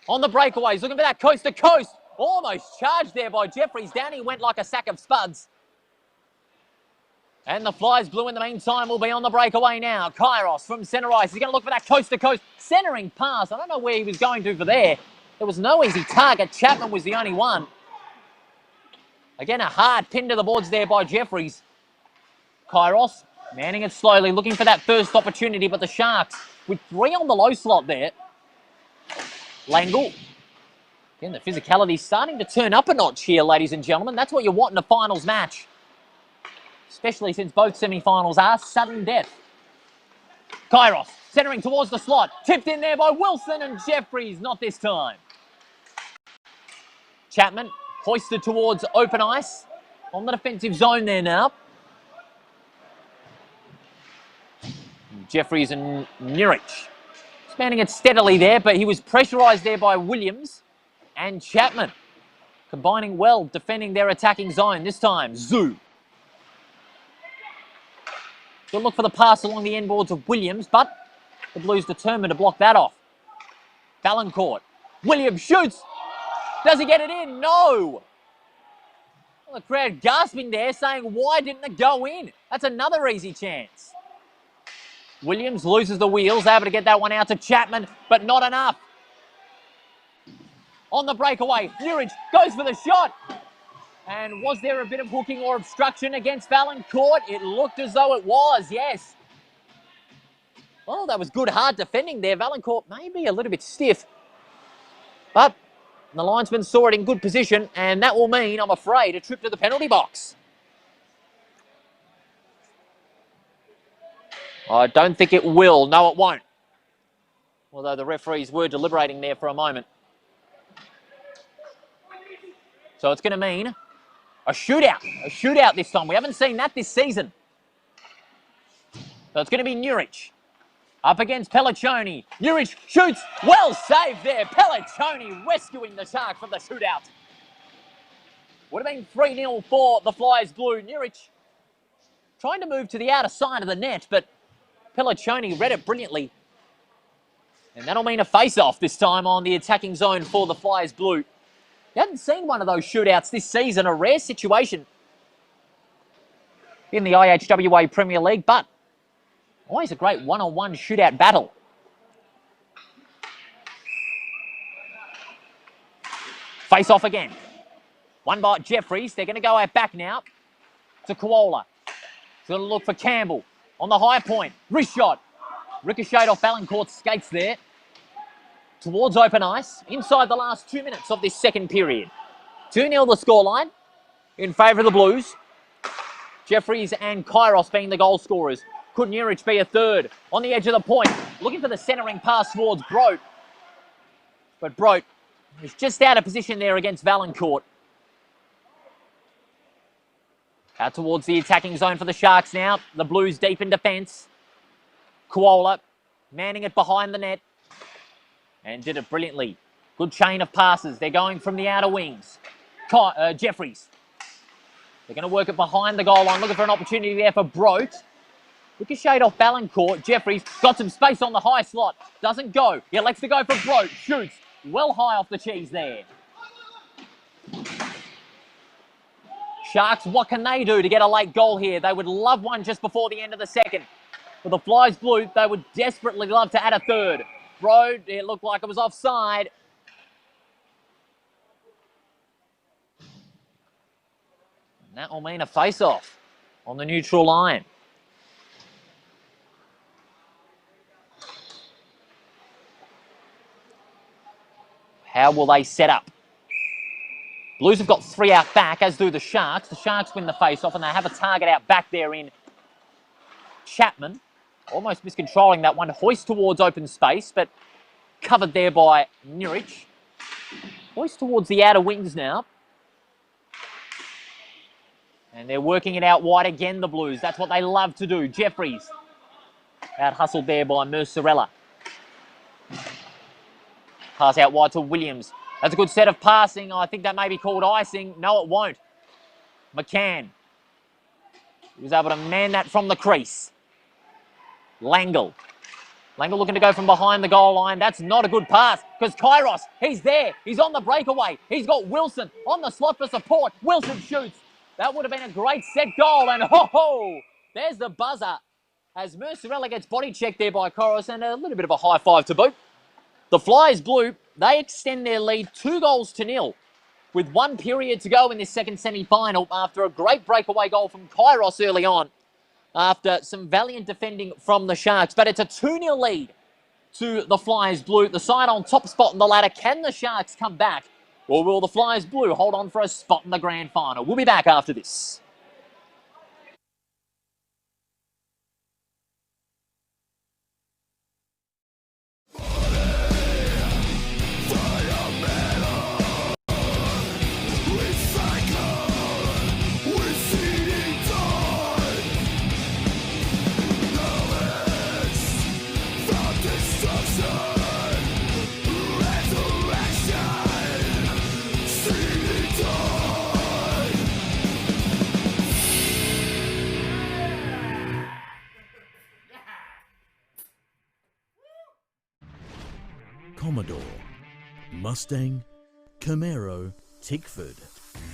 on the breakaways, looking for that coast to coast. Almost charged there by Jeffries. Down he went like a sack of spuds. And the Flyers blue in the meantime will be on the breakaway now. Kairos from centre ice. He's going to look for that coast-to-coast centering pass. I don't know where he was going to for there. There was no easy target. Chapman was the only one. Again, a hard pin to the boards there by Jeffries. Kairos manning it slowly, looking for that first opportunity, but the Sharks with 3 on the low slot there. Langle. Again, the physicality's starting to turn up a notch here, ladies and gentlemen. That's what you want in a finals match. Especially since both semi-finals are sudden death. Kairos, centering towards the slot. Tipped in there by Wilson, and Jeffries, not this time. Chapman, hoisted towards open ice. On the defensive zone there now. Jeffries and Nurich. Spanning it steadily there, but he was pressurised there by Williams and Chapman. Combining well, defending their attacking zone. This time, Zoo. Good look for the pass along the end boards of Williams, but the Blues determined to block that off. Valancourt. Williams shoots. Does he get it in? No. Well, the crowd gasping there, saying, why didn't it go in? That's another easy chance. Williams loses the wheels, able to get that one out to Chapman, but not enough. On the breakaway, Nurich goes for the shot. And was there a bit of hooking or obstruction against Valancourt? It looked as though it was, yes. Well, that was good hard defending there. Valancourt may be a little bit stiff, but the linesman saw it in good position, and that will mean, I'm afraid, a trip to the penalty box. I don't think it will. No, it won't. Although the referees were deliberating there for a moment. So it's going to mean a shootout. A shootout this time. We haven't seen that this season. So it's going to be Nurich. Up against Pelliccioni. Nurich shoots. Well saved there. Pelliccioni rescuing the Sharks from the shootout. Would have been 3-0 for the Flyers Blue. Nurich trying to move to the outer side of the net, but Pelliccioni read it brilliantly. And that'll mean a face-off this time on the attacking zone for the Flyers Blue. You haven't seen one of those shootouts this season, a rare situation in the IHWA Premier League, but always a great one-on-one shootout battle. Face-off again. One by Jeffries. They're going to go out back now to Koala. Going to look for Campbell on the high point. Wrist shot. Ricocheted off Valancourt's skates there. Towards open ice. Inside the last 2 minutes of this second period. 2-0 the scoreline in favour of the Blues. Jeffries and Kairos being the goal scorers. Could Nurich be a third? On the edge of the point. Looking for the centering pass towards Brote. But Brote is just out of position there against Valancourt. Out towards the attacking zone for the Sharks now. The Blues deep in defence. Koala manning it behind the net. And did it brilliantly. Good chain of passes. They're going from the outer wings. Jeffries. They're going to work it behind the goal line. Looking for an opportunity there for Brote. Ricocheted off Valancourt. Jeffries got some space on the high slot. Doesn't go. He elects to go for Brote. Shoots. Well high off the cheese there. Sharks, what can they do to get a late goal here? They would love one just before the end of the second. For the Flyers Blue, they would desperately love to add a third. Broad, it looked like it was offside. And that will mean a face-off on the neutral line. How will they set up? Blues have got 3 out back, as do the Sharks. The Sharks win the face-off, and they have a target out back there in Chapman. Almost miscontrolling that one. Hoist towards open space, but covered there by Nurich. Hoist towards the outer wings now. And they're working it out wide again, the Blues. That's what they love to do. Jeffries. Out-hustled there by Mercerella. Pass out wide to Williams. That's a good set of passing. I think that may be called icing. No, it won't. McCann. He was able to man that from the crease. Langle. Langle looking to go from behind the goal line. That's not a good pass because Kairos, he's there. He's on the breakaway. He's got Wilson on the slot for support. Wilson shoots. That would have been a great set goal. And ho-ho, there's the buzzer as Mercerella gets body checked there by Kairos and a little bit of a high five to boot. The Flyers Blue, they extend their lead 2-0 with 1 period to go in this second semi-final after a great breakaway goal from Kairos early on after some valiant defending from the Sharks. But it's a 2-0 lead to the Flyers Blue. The side on top spot in the ladder. Can the Sharks come back? Or will the Flyers Blue hold on for a spot in the grand final? We'll be back after this. Commodore, Mustang, Camaro, Tickford,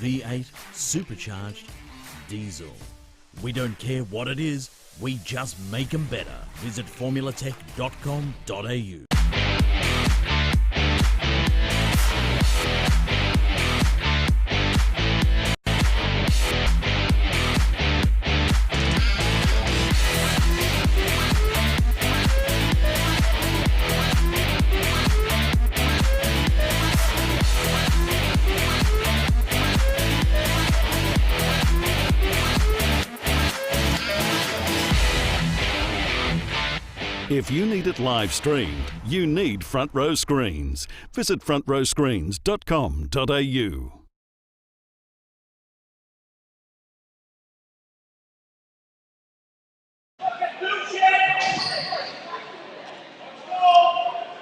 V8 supercharged, diesel. We don't care what it is, we just make them better. Visit formulatech.com.au. If you need it live streamed, you need Front Row Screens. Visit frontrowscreens.com.au.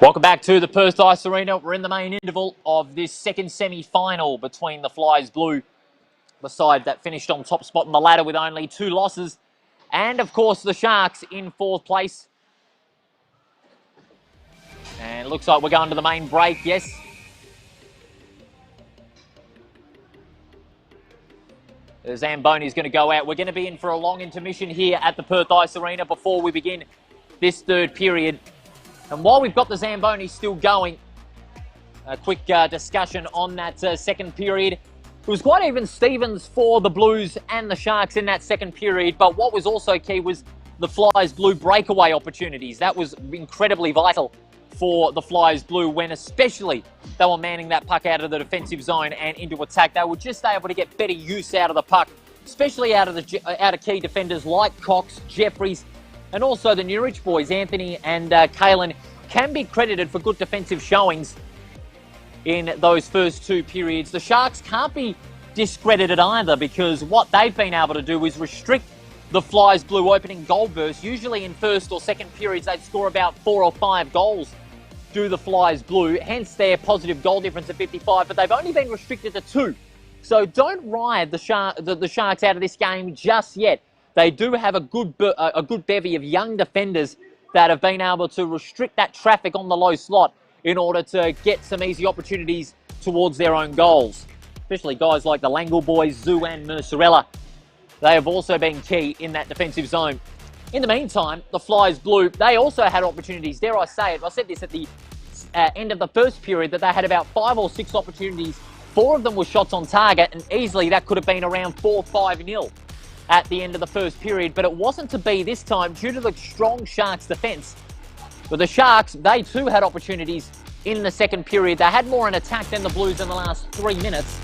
Welcome back to the Perth Ice Arena. We're in the main interval of this second semi-final between the Flyers Blue, the side that finished on top spot in the ladder with only 2 losses, and of course the Sharks in 4th place. And it looks like we're going to the main break, yes. The Zamboni's going to go out. We're going to be in for a long intermission here at the Perth Ice Arena before we begin this 3rd period. And while we've got the Zamboni still going, a quick discussion on that 2nd period. It was quite even Stevens for the Blues and the Sharks in that 2nd period, but what was also key was the Flyers Blue breakaway opportunities. That was incredibly vital for the Flyers Blue when especially they were manning that puck out of the defensive zone and into attack. They were just able to get better use out of the puck, especially out of key defenders like Cox, Jeffries, and also the New Rich boys, Anthony and Kalen, can be credited for good defensive showings in those first 2 periods. The Sharks can't be discredited either, because what they've been able to do is restrict the Flyers Blue opening goal burst. Usually in first or second periods, they'd score about 4 or 5 goals to the Flyers Blue, hence their positive goal difference of 55, but they've only been restricted to 2. So don't ride the Sharks out of this game just yet. They do have a good bevy of young defenders that have been able to restrict that traffic on the low slot in order to get some easy opportunities towards their own goals. Especially guys like the Langle boys, Zoo and Mercerella. They have also been key in that defensive zone. In the meantime, the Flyers Blue, they also had opportunities. Dare I say it, I said this at the end of the first period, that they had about 5 or 6 opportunities. 4 of them were shots on target, and easily that could have been around 4-5-0 at the end of the first period. But it wasn't to be this time due to the strong Sharks defence. But the Sharks, they too had opportunities in the second period. They had more in attack than the Blues in the last 3 minutes.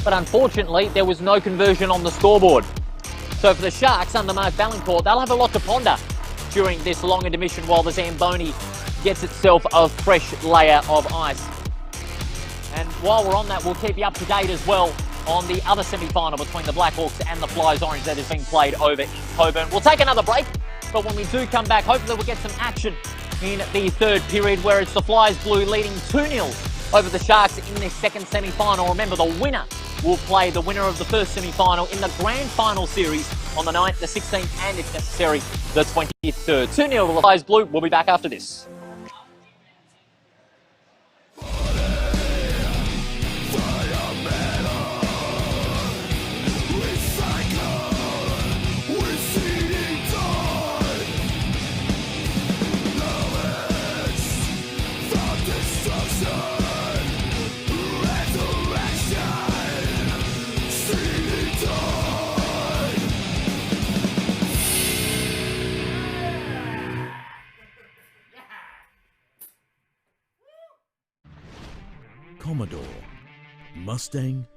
But unfortunately, there was no conversion on the scoreboard. So for the Sharks under Mark Valancourt, they'll have a lot to ponder during this long intermission while the Zamboni gets itself a fresh layer of ice. And while we're on that, we'll keep you up to date as well on the other semi-final between the Blackhawks and the Flyers Orange that is being played over in Coburn. We'll take another break, but when we do come back, hopefully we'll get some action in the 3rd period, where it's the Flyers Blue leading 2-0 over the Sharks in this second semi-final. Remember, the winner will play the winner of the first semi-final in the grand final series on the 9th, the 16th, and if necessary, the 23rd. 2-0 to the Flyers Blue. We'll be back after this. Commodore, Mustang,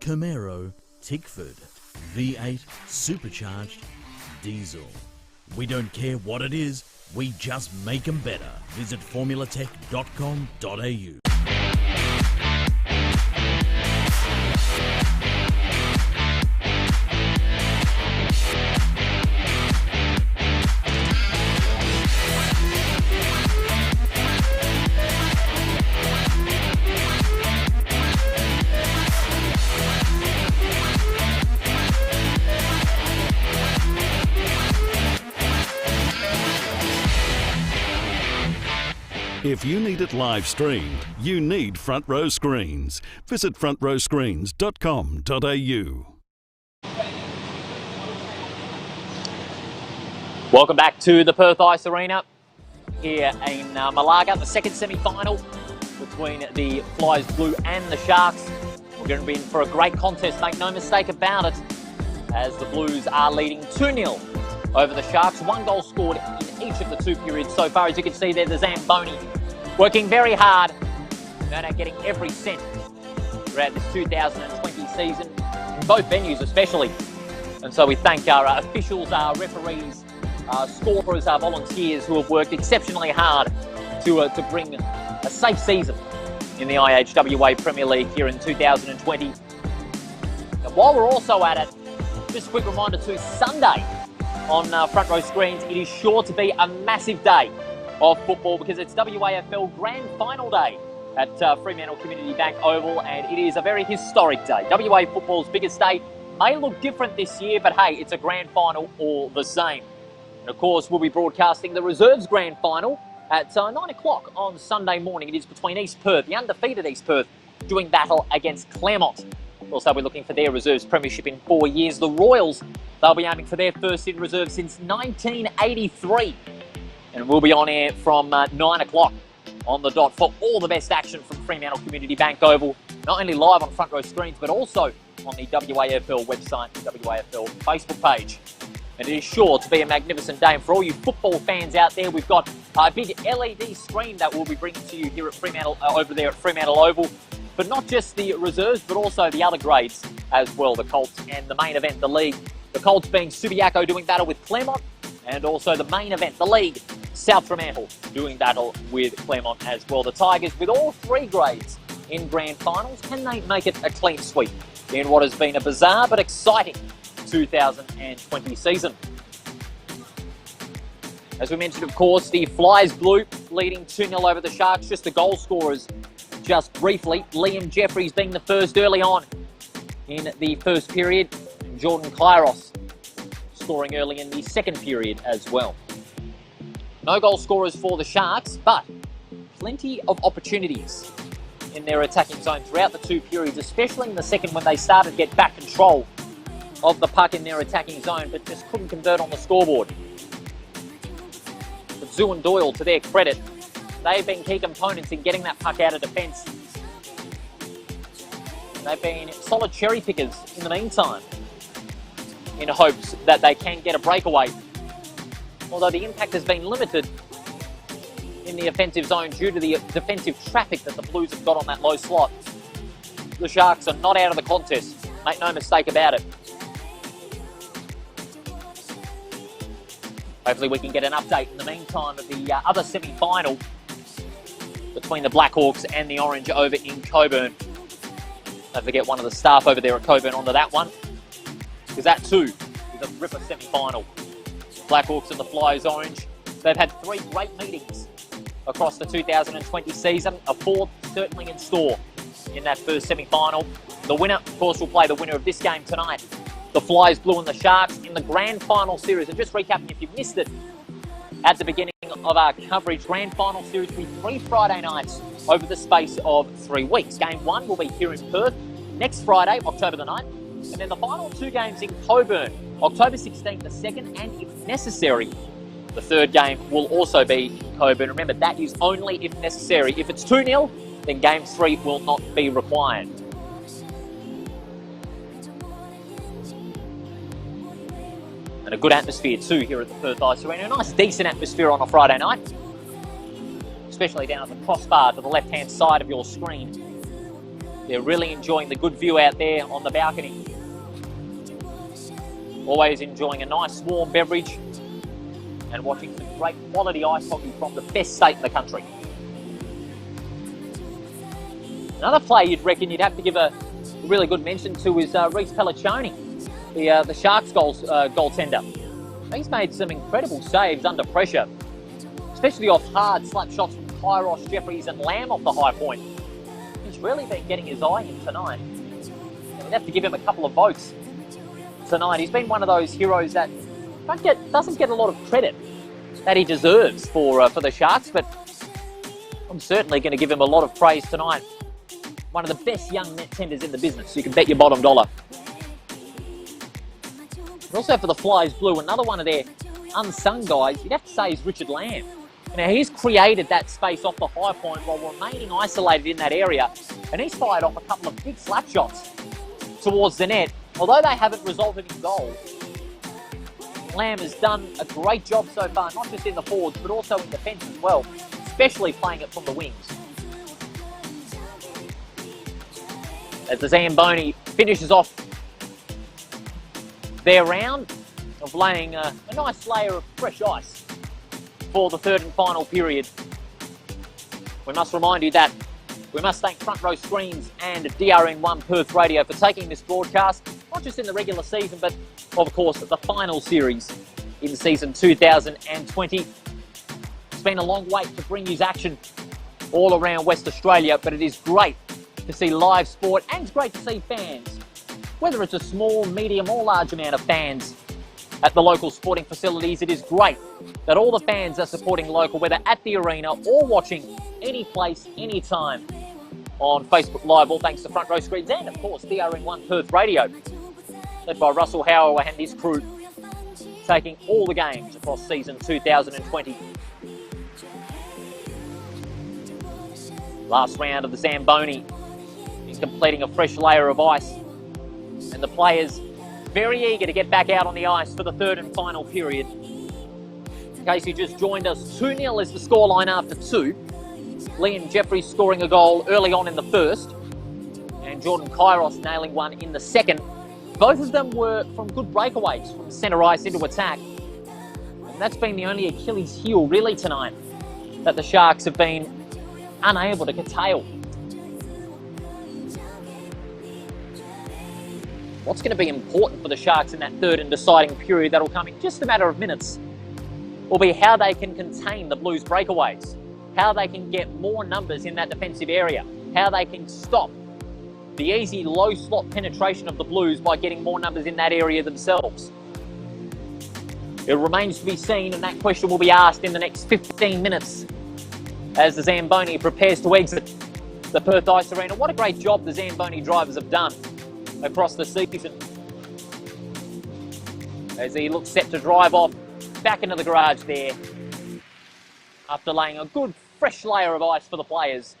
Camaro, Tickford, V8 supercharged, diesel. We don't care what it is, we just make them better. Visit formulatech.com.au. If you need it live streamed, you need Front Row Screens. Visit frontrowscreens.com.au. Welcome back to the Perth Ice Arena here in Malaga, the second semi-final between the Flyers Blue and the Sharks. We're going to be in for a great contest, make no mistake about it, as the Blues are leading 2-0 over the Sharks. 1 goal scored in each of the 2 periods so far. As you can see there, the Zamboni working very hard, no doubt getting every cent throughout this 2020 season, in both venues especially. And so we thank our officials, our referees, our scorers, our volunteers who have worked exceptionally hard to bring a safe season in the IHWA Premier League here in 2020. And while we're also at it, just a quick reminder too, Sunday on Front Row Screens, it is sure to be a massive day of football because it's WAFL Grand Final Day at Fremantle Community Bank Oval, and it is a very historic day. WA football's biggest day may look different this year, but hey, it's a grand final all the same. And of course, we'll be broadcasting the Reserves Grand Final at 9 o'clock on Sunday morning. It is between East Perth, the undefeated East Perth, doing battle against Claremont. Also, we're looking for their Reserves Premiership in 4 years. The Royals, they'll be aiming for their first in reserve since 1983. And we'll be on air from 9 o'clock on the dot for all the best action from Fremantle Community Bank Oval, not only live on Front Row Screens, but also on the WAFL website, WAFL Facebook page. And it is sure to be a magnificent day. And for all you football fans out there, we've got a big LED screen that we'll be bringing to you here at Fremantle, over there at Fremantle Oval. But not just the reserves, but also the other grades as well, the Colts and the main event, the league. The Colts being Subiaco doing battle with Claremont, and also the main event, the league, South Fremantle doing battle with Claremont as well. The Tigers with all 3 grades in grand finals. Can they make it a clean sweep in what has been a bizarre but exciting 2020 season? As we mentioned, of course, the Flyers Blue leading 2-0 over the Sharks. Just the goal scorers, just briefly. Liam Jeffries being the first early on in the first period. Jordan Kairos scoring early in the second period as well. No goal scorers for the Sharks, but plenty of opportunities in their attacking zone throughout the 2 periods, especially in the second when they started to get back control of the puck in their attacking zone, but just couldn't convert on the scoreboard. But Zoo and Doyle, to their credit, they've been key components in getting that puck out of defence. They've been solid cherry pickers in the meantime, in hopes that they can get a breakaway. Although the impact has been limited in the offensive zone due to the defensive traffic that the Blues have got on that low slot. The Sharks are not out of the contest, make no mistake about it. Hopefully we can get an update in the meantime of the other semi-final between the Blackhawks and the Orange over in Coburn. Don't forget one of the staff over there at Coburn onto that one, because that too is a ripper semi-final. Blackhawks and the Flyers Orange. They've had 3 great meetings across the 2020 season. A 4th certainly in store in that first semi-final. The winner, of course, will play the winner of this game tonight. The Flyers Blue and the Sharks in the grand final series. And just recapping if you've missed it at the beginning of our coverage, grand final series will be 3 Friday nights over the space of 3 weeks. Game 1 will be here in Perth next Friday, October the 9th. And then the final 2 games in Coburn, October 16th, the 2nd, and if necessary, the 3rd game will also be Coburn. Remember, that is only if necessary. If it's 2-0, then Game 3 will not be required. And a good atmosphere too here at the Perth Ice Arena. A nice, decent atmosphere on a Friday night, especially down at the crossbar to the left-hand side of your screen. They're really enjoying the good view out there on the balcony. Always enjoying a nice warm beverage and watching some great quality ice hockey from the best state in the country. Another player you'd reckon you'd have to give a really good mention to is Reece Pelliccioni, the Sharks goaltender. He's made some incredible saves under pressure, especially off hard slap shots from Kairos, Jeffries and Lamb off the high point. He's really been getting his eye in tonight. We'd have to give him a couple of votes tonight. He's been one of those heroes that doesn't get a lot of credit that he deserves for the Sharks, but I'm certainly going to give him a lot of praise tonight. One of the best young net tenders in the business. You can bet your bottom dollar. And also for the Flyers Blue, another one of their unsung guys, you'd have to say, is Richard Lamb. Now, he's created that space off the high point while remaining isolated in that area, and he's fired off a couple of big slap shots towards the net. Although they haven't resulted in goals, Lamb has done a great job so far, not just in the forwards, but also in defence as well, especially playing it from the wings. As the Zamboni finishes off their round of laying a nice layer of fresh ice for the third and final period. We must remind you that we must thank Front Row Screens and DRN1 Perth Radio for taking this broadcast, not just in the regular season, but of course the final series in season 2020. It's been a long wait to bring you action all around West Australia, but it is great to see live sport, and it's great to see fans, whether it's a small, medium or large amount of fans at the local sporting facilities. It is great that all the fans are supporting local, whether at the arena or watching any place, anytime on Facebook Live, all thanks to Front Row Screens and of course DRN1 Perth Radio, led by Russell Howell and his crew, taking all the games across season 2020. Last round of the Zamboni is completing a fresh layer of ice, and the players very eager to get back out on the ice for the third and final period. In case you just joined us, 2-0 is the scoreline after 2. Liam Jeffries scoring a goal early on in the first, and Jordan Kairos nailing one in the second. Both of them were from good breakaways from centre ice into attack, and that's been the only Achilles heel really tonight that the Sharks have been unable to curtail. What's going to be important for the Sharks in that third and deciding period that'll come in just a matter of minutes will be how they can contain the Blues breakaways, how they can get more numbers in that defensive area, how they can stop the easy low slot penetration of the Blues by getting more numbers in that area themselves. It remains to be seen, and that question will be asked in the next 15 minutes as the Zamboni prepares to exit the Perth Ice Arena. What a great job the Zamboni drivers have done across the season, as he looks set to drive off back into the garage there after laying a good fresh layer of ice for the players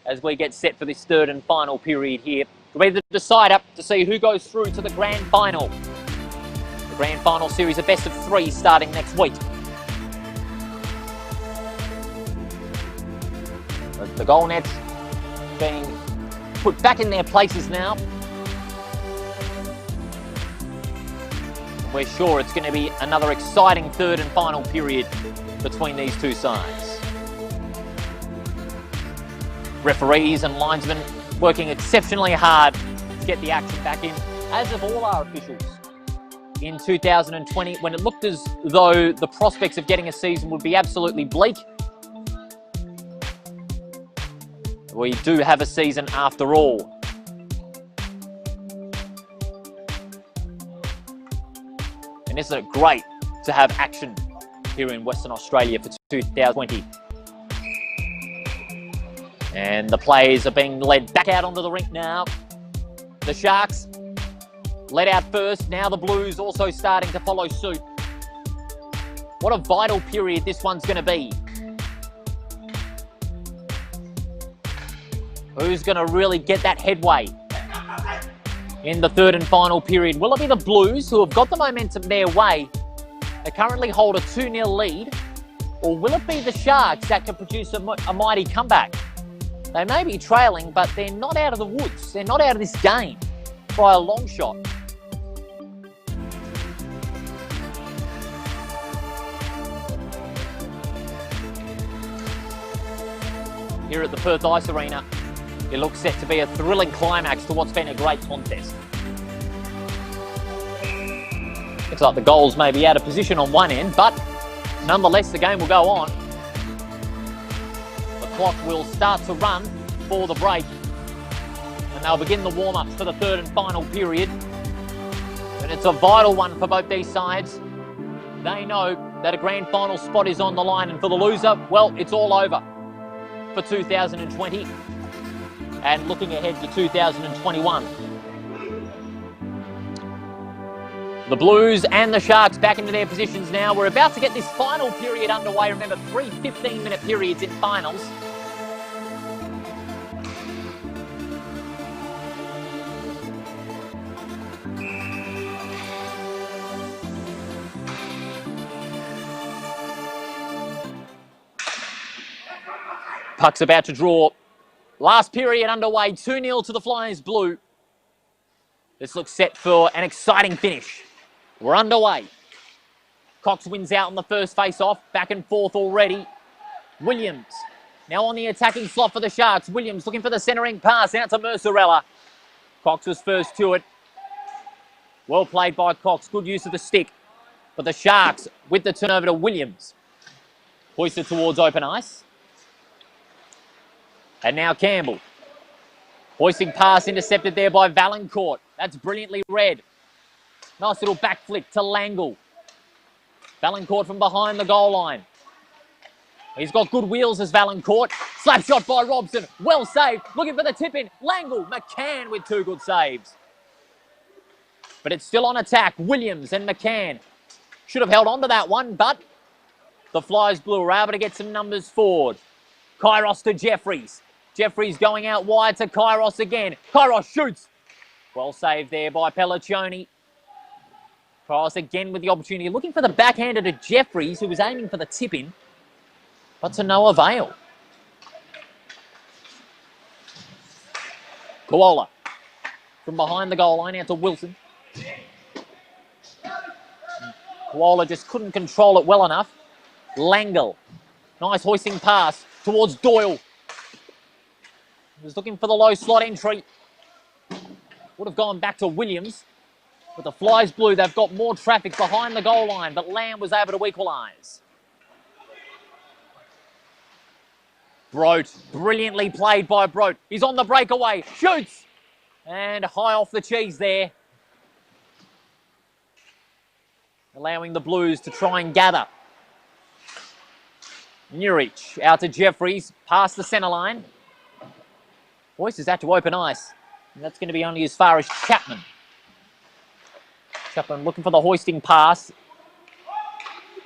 as we get set for this third and final period here. It'll be the decider to see who goes through to the grand final. The grand final series, a best of 3 starting next week. The goal nets being put back in their places now. We're sure it's going to be another exciting third and final period between these two sides. Referees and linesmen working exceptionally hard to get the action back in, as of all our officials. In 2020, when it looked as though the prospects of getting a season would be absolutely bleak, we do have a season after all. And isn't it great to have action here in Western Australia for 2020? And the players are being led back out onto the rink now. The Sharks led out first, now the Blues also starting to follow suit. What a vital period this one's going to be. Who's going to really get that headway in the third and final period? Will it be the Blues, who have got the momentum their way? They currently hold a 2-0 lead. Or will it be the Sharks that can produce a mighty comeback? They may be trailing, but they're not out of the woods. They're not out of this game by a long shot. Here at the Perth Ice Arena, it looks set to be a thrilling climax to what's been a great contest. Looks like the goals may be out of position on one end, but nonetheless the game will go on. The clock will start to run for the break, and they'll begin the warm-ups for the third and final period. And it's a vital one for both these sides. They know that a grand final spot is on the line, and for the loser, well, it's all over for 2020 and looking ahead to 2021. The Blues and the Sharks back into their positions now. We're about to get this final period underway. Remember, 3 15-minute periods in finals. Puck's about to draw. Last period underway, 2-0 to the Flyers Blue. This looks set for an exciting finish. We're underway. Cox wins out on the first face-off. Back and forth already. Williams now on the attacking slot for the Sharks. Williams looking for the centering pass out to Mercerella. Cox was first to it. Well played by Cox. Good use of the stick. But the Sharks with the turnover to Williams. Hoisted towards open ice. And now Campbell. Hoisting pass intercepted there by Valancourt. That's brilliantly read. Nice little back flick to Langle. Valancourt from behind the goal line. He's got good wheels as Valancourt. Slap shot by Robson. Well saved. Looking for the tip in. Langle. McCann with 2 good saves. But it's still on attack. Williams and McCann. Should have held on to that one, but the Flyers Blue were able to get some numbers forward. Kairos to Jeffries. Jeffries going out wide to Kairos again. Kairos shoots. Well saved there by Pelliccioni. Kairos again with the opportunity. Looking for the backhander to Jeffries, who was aiming for the tip-in, but to no avail. Koala from behind the goal line out to Wilson. Koala just couldn't control it well enough. Langle. Nice hoisting pass towards Doyle. He was looking for the low slot entry. Would have gone back to Williams. With the Flyers Blue, they've got more traffic behind the goal line, but Lamb was able to equalise. Brote, brilliantly played by Brote. He's on the breakaway, shoots! And high off the cheese there. Allowing the Blues to try and gather. Nurich out to Jeffries, past the centre line. Voices out to open ice. And that's going to be only as far as Chapman. Chapman looking for the hoisting pass.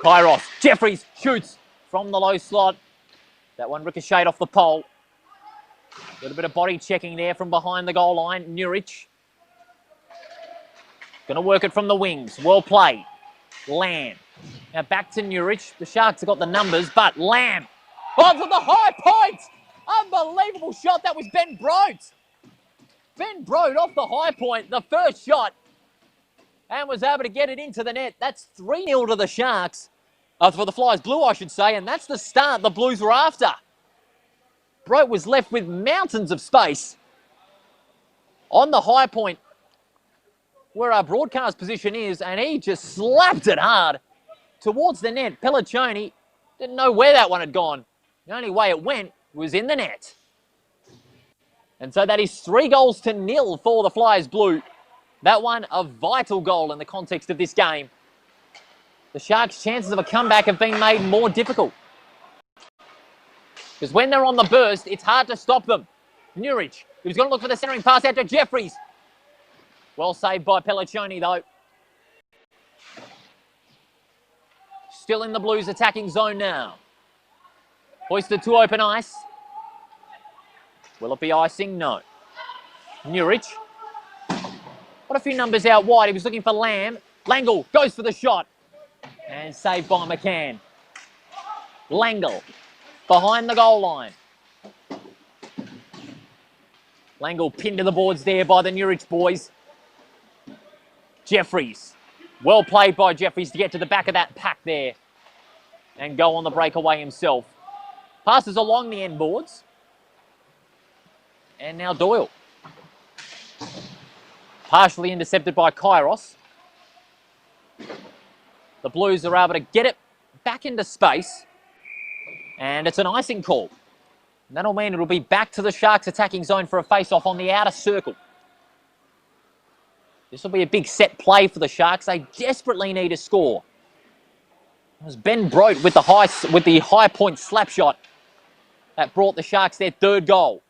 Kairos. Jeffries shoots from the low slot. That one ricocheted off the pole. A little bit of body checking there from behind the goal line. Nurich. Going to work it from the wings. Well played. Lamb. Now back to Nurich. The Sharks have got the numbers, but Lamb. Oh, for the high point! Unbelievable shot. That was Ben Brote. Ben Brote off the high point. The first shot. And was able to get it into the net. That's 3-0 to the Sharks. For the Flyers Blue, I should say. And that's the start the Blues were after. Brote was left with mountains of space on the high point where our broadcast position is. And he just slapped it hard towards the net. Pelliccioni didn't know where that one had gone. The only way it went was in the net. And so that is 3-0 for the Flyers Blue. That one a vital goal in the context of this game. The Sharks' chances of a comeback have been made more difficult. Because when they're on the burst, it's hard to stop them. Nurich, who's going to look for the centering pass out to Jeffries. Well saved by Pelliccioni, though. Still in the Blues' attacking zone now. Hoisted to open ice. Will it be icing? No. Nurich. What a few numbers out wide. He was looking for Lamb. Langle goes for the shot. And saved by McCann. Langle behind the goal line. Langle pinned to the boards there by the Newridge boys. Jeffries. Well played by Jeffries to get to the back of that pack there and go on the breakaway himself. Passes along the end boards. And now Doyle. Partially intercepted by Kairos. The Blues are able to get it back into space. And it's an icing call. And that'll mean it'll be back to the Sharks attacking zone for a face-off on the outer circle. This will be a big set play for the Sharks. They desperately need a score. It was Ben Brote with the high point slap shot that brought the Sharks their third goal.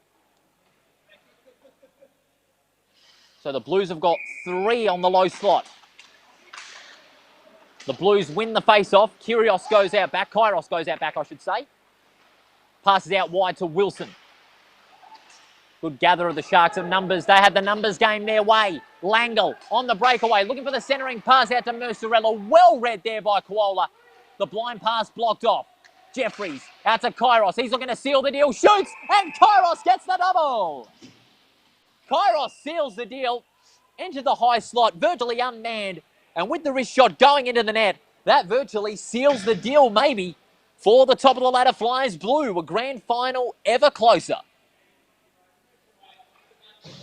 So the Blues have got 3 on the low slot. The Blues win the face-off. Kyrgios goes out back. Kairos goes out back, I should say. Passes out wide to Wilson. Good gather of the Sharks of numbers. They had the numbers game their way. Langle on the breakaway, looking for the centering pass out to Mercerella. Well read there by Koala. The blind pass blocked off. Jeffries out to Kairos. He's looking to seal the deal. Shoots, and Kairos gets the double. Kairos seals the deal into the high slot, virtually unmanned. And with the wrist shot going into the net, that virtually seals the deal maybe for the top of the ladder Flyers Blue. A grand final ever closer.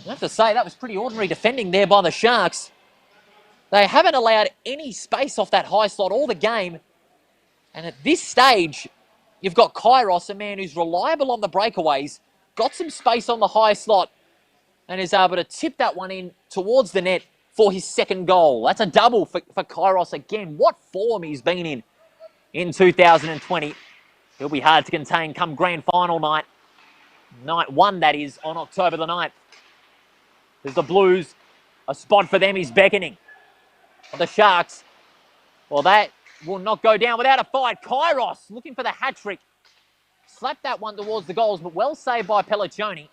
I have to say, that was pretty ordinary defending there by the Sharks. They haven't allowed any space off that high slot all the game. And at this stage, you've got Kairos, a man who's reliable on the breakaways, got some space on the high slot, and is able to tip that one in towards the net for his second goal. That's a double for Kairos again. What form he's been in 2020. He'll be hard to contain come grand final night. Night 1, that is, on October the 9th. There's the Blues. A spot for them is beckoning. The Sharks, well, that will not go down without a fight. Kairos looking for the hat-trick. Slapped that one towards the goals, but well saved by Pelliccioni.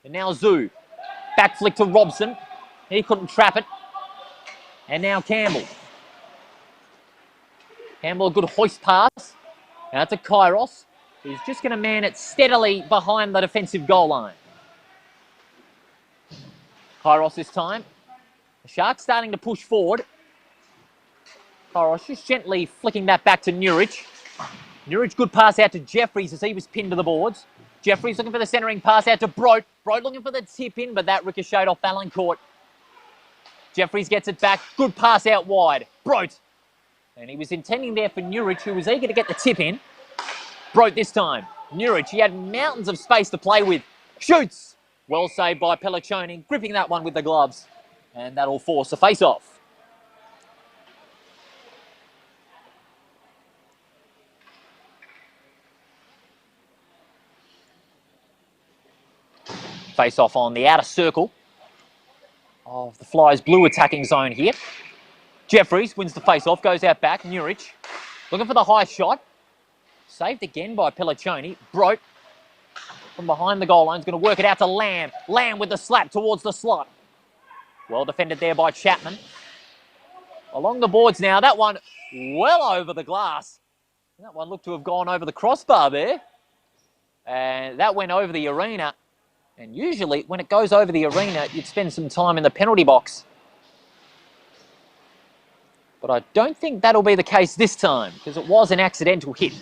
And now Zoo. Back flick to Robson. He couldn't trap it. And now Campbell. Campbell, a good hoist pass. Now to Kairos. He's just going to man it steadily behind the defensive goal line. Kairos this time. The Sharks starting to push forward. Kairos just gently flicking that back to Newridge. Newridge, good pass out to Jeffries as he was pinned to the boards. Jeffries looking for the centering pass out to Brote. Brote looking for the tip in, but that ricocheted off Valancourt. Jeffries gets it back. Good pass out wide. Brote. And he was intending there for Newridge, who was eager to get the tip in. Brote this time. Newridge, he had mountains of space to play with. Shoots. Well saved by Pelliccioni, gripping that one with the gloves. And that'll force a face-off. Face-off on the outer circle of the Flyers Blue attacking zone here. Jeffries wins the face-off, goes out back. Newridge looking for the high shot. Saved again by Pelliccioni. Brote from behind the goal line is going to work it out to Lamb. Lamb with the slap towards the slot. Well defended there by Chapman. Along the boards now. That one well over the glass. That one looked to have gone over the crossbar there. And that went over the arena. And usually when it goes over the arena, you'd spend some time in the penalty box. But I don't think that'll be the case this time because it was an accidental hit.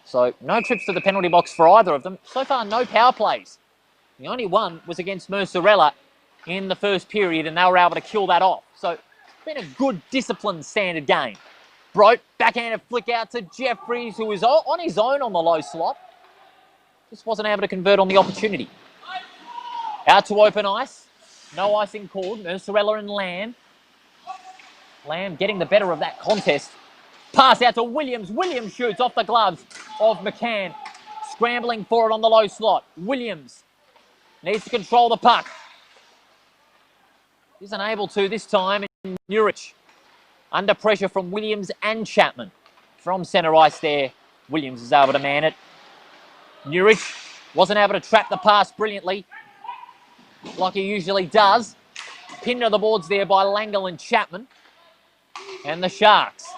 So no trips to the penalty box for either of them. So far, no power plays. The only one was against Mercerella in the first period, and they were able to kill that off. So it's been a good, disciplined, standard game. Brote, backhanded flick out to Jeffries, who was on his own on the low slot. Just wasn't able to convert on the opportunity. Out to open ice. No icing called. Mercerella and Lamb. Lamb getting the better of that contest. Pass out to Williams. Williams shoots off the gloves of McCann. Scrambling for it on the low slot. Williams needs to control the puck. Isn't able to this time. Newridge under pressure from Williams and Chapman. From centre ice there, Williams is able to man it. Newridge wasn't able to trap the pass brilliantly, like he usually does. Pinned to the boards there by Langle and Chapman. And the Sharks.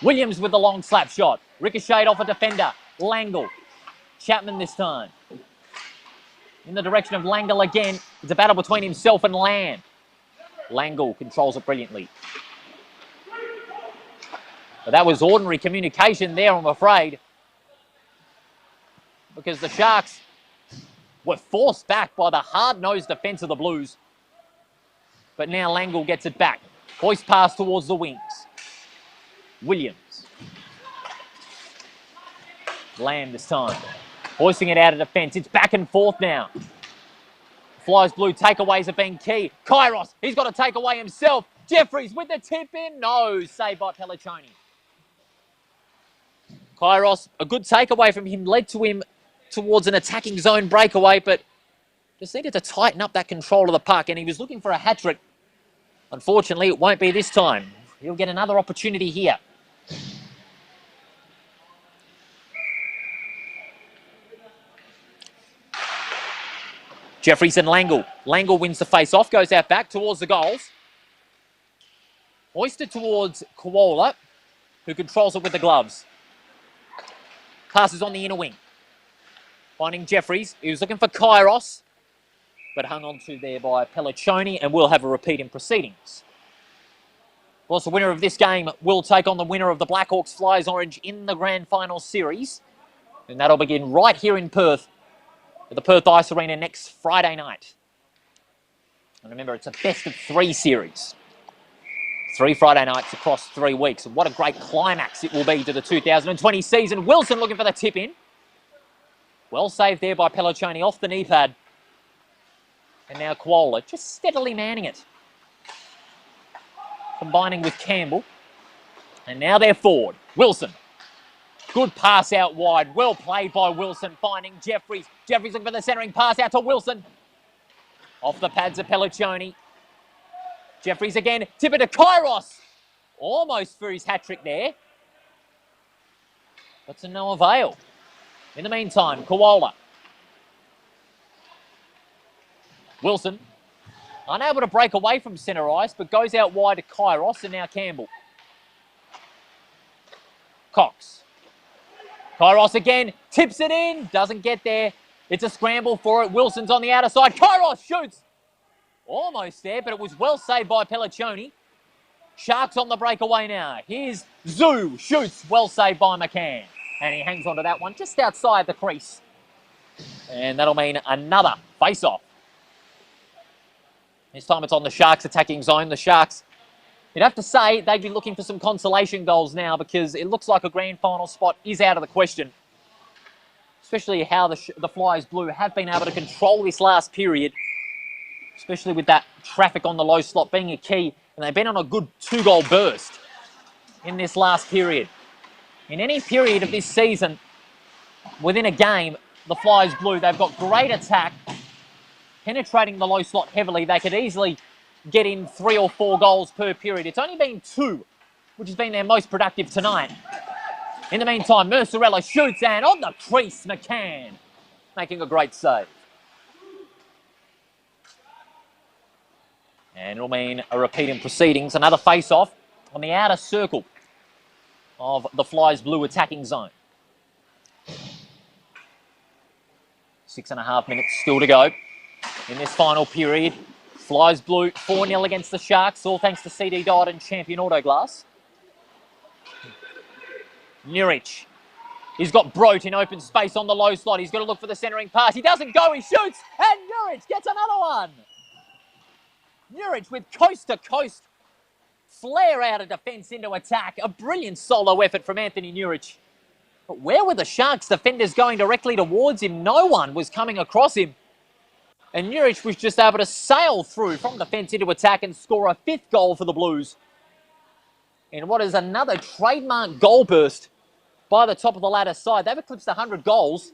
Williams with the long slap shot. Ricocheted off a defender. Langle. Chapman this time. in the direction of Langle again. It's a battle between himself and Lamb. Langle controls it brilliantly. But that was ordinary communication there, I'm afraid, because the Sharks were forced back by the hard-nosed defence of the Blues. But now Langle gets it back. Hoist pass towards the wings. Williams. Lamb this time. Hoisting it out of defence. It's back and forth now. Flyers Blue takeaways have been key. Kairos, he's got to take away himself. Jeffries with the tip in. No, saved by Pelliccioni. Kairos, a good takeaway from him, led to him towards an attacking zone breakaway, but just needed to tighten up that control of the puck, and he was looking for a hat-trick. Unfortunately, it won't be this time. He'll get another opportunity here. Jeffries and Langle. Langle wins the face-off, goes out back towards the goals. Hoisted towards Koala, who controls it with the gloves. Passes on the inner wing. Finding Jeffries. He was looking for Kairos, but hung on to there by Pelliccioni, and we'll have a repeat in proceedings. Of course, the winner of this game will take on the winner of the Blackhawks Flyers Orange in the Grand Final Series, and that'll begin right here in Perth at the Perth Ice Arena next Friday night. And remember, it's a best-of-3 series. 3 Friday nights across 3 weeks. And what a great climax it will be to the 2020 season. Wilson looking for the tip-in. Well saved there by Pelliccioni off the knee pad. And now Koala just steadily manning it. Combining with Campbell. And now they're forward. Wilson. Good pass out wide. Well played by Wilson. Finding Jeffries. Jeffries looking for the centering pass out to Wilson. Off the pads of Pelliccioni. Jeffries again. Tip it to Kairos. Almost for his hat-trick there. But to no avail. In the meantime, Koala. Wilson. Unable to break away from centre ice, but goes out wide to Kairos, and now Campbell. Cox. Kairos again, tips it in, doesn't get there. It's a scramble for it. Wilson's on the outer side. Kairos shoots. Almost there, but it was well saved by Pelliccioni. Sharks on the breakaway now. Here's Zoo, shoots, well saved by McCann. And he hangs onto that one just outside the crease. And that'll mean another face-off. This time it's on the Sharks attacking zone. The Sharks, you'd have to say, they'd be looking for some consolation goals now because it looks like a grand final spot is out of the question. Especially how the Flyers Blue have been able to control this last period. Especially with that traffic on the low slot being a key. And they've been on a good 2-goal burst in this last period. In any period of this season, within a game, the Flyers Blue, they've got great attack. Penetrating the low slot heavily, they could easily get in 3 or 4 goals per period. It's only been 2, which has been their most productive tonight. In the meantime, Mercerella shoots, and on the crease, McCann making a great save. And it'll mean a repeat in proceedings. Another face-off on the outer circle of the Flyers Blue attacking zone. 6.5 minutes still to go in this final period. Flyers Blue 4-0 against the Sharks, all thanks to CD Dodd and Champion Autoglass. Nurich. He's got Brote in open space on the low slot. He's got to look for the centering pass. He doesn't go, he shoots, and Nurich gets another one. Nurich with coast-to-coast flare out of defence into attack. A brilliant solo effort from Anthony Nurich. But where were the Sharks defenders going directly towards him? No one was coming across him. And Nurich was just able to sail through from defence into attack and score a 5th goal for the Blues. In what is another trademark goal burst by the top of the ladder side. They've eclipsed 100 goals.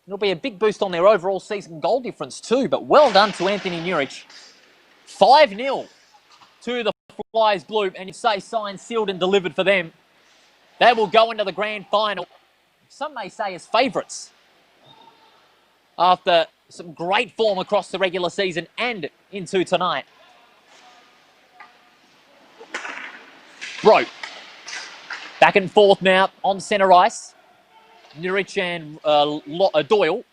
It'll be a big boost on their overall season goal difference too. But well done to Anthony Nurich. 5-0 to the Flyers Blue. And you'd say signed, sealed and delivered for them. They will go into the grand final. Some may say as favourites. After some great form across the regular season and into tonight. Broke. Back and forth now on centre ice. Nurich and Doyle.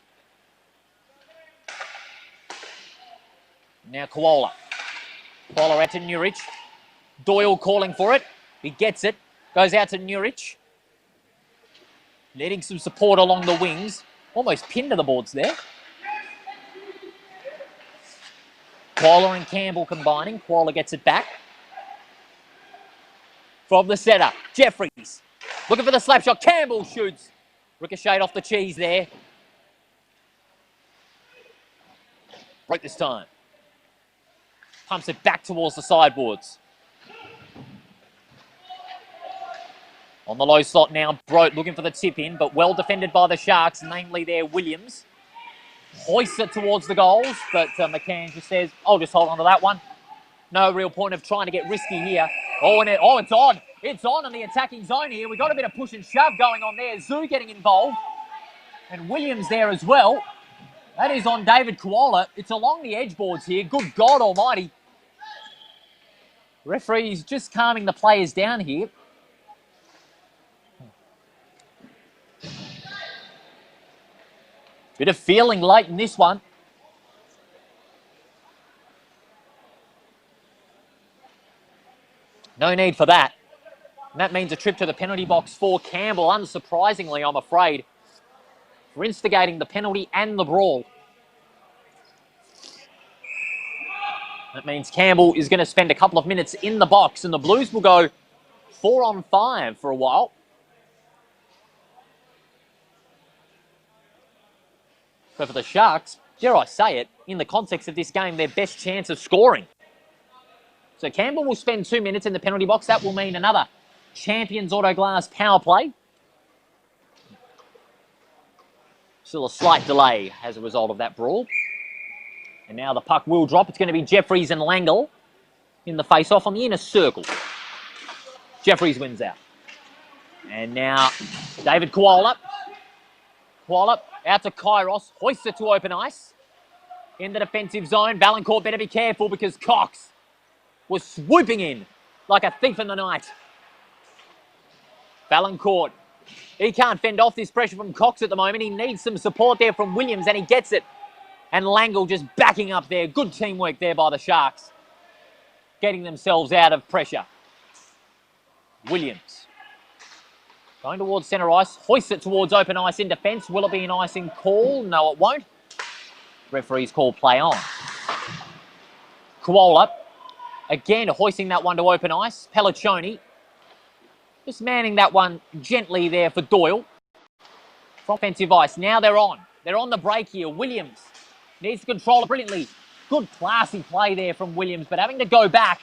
Now Koala. Koala out to Nurich. Doyle calling for it. He gets it. Goes out to Nurich. Needing some support along the wings. Almost pinned to the boards there. Koala and Campbell combining. Koala gets it back. From the centre. Jeffries. Looking for the slap shot. Campbell shoots. Ricocheted off the cheese there. Break this time. Pumps it back towards the sideboards. On the low slot now, Brote looking for the tip in, but well defended by the Sharks, namely their Williams. Hoists it towards the goals, but McCann just says, I'll just hold on to that one. No real point of trying to get risky here. It's on. It's on in the attacking zone here. We've got a bit of push and shove going on there. Zoo getting involved. And Williams there as well. That is on David Koala. It's along the edge boards here. Good God almighty. Referee's just calming the players down here. Bit of feeling late in this one. No need for that. And that means a trip to the penalty box for Campbell, unsurprisingly, I'm afraid, for instigating the penalty and the brawl. That means Campbell is going to spend a couple of minutes in the box, and the Blues will go 4-on-5 for a while. But for the Sharks, dare I say it, in the context of this game, their best chance of scoring. So Campbell will spend 2 minutes in the penalty box. That will mean another Champions Auto Glass power play. Still a slight delay as a result of that brawl. And now the puck will drop. It's going to be Jeffries and Langle in the face-off on the inner circle. Jeffries wins out. And now David Koala. Koala out to Kairos. Hoists it to open ice. In the defensive zone. Valancourt better be careful because Cox was swooping in like a thief in the night. Valancourt. He can't fend off this pressure from Cox at the moment. He needs some support there from Williams, and he gets it. And Langle just backing up there. Good teamwork there by the Sharks. Getting themselves out of pressure. Williams. Going towards centre ice. Hoists it towards open ice in defence. Will it be an icing call? No, it won't. Referees call play on. Koala. Again, hoisting that one to open ice. Pelliccioni. Just manning that one gently there for Doyle. From offensive ice. Now they're on. They're on the break here. Williams needs to control it brilliantly. Good classy play there from Williams, but having to go back.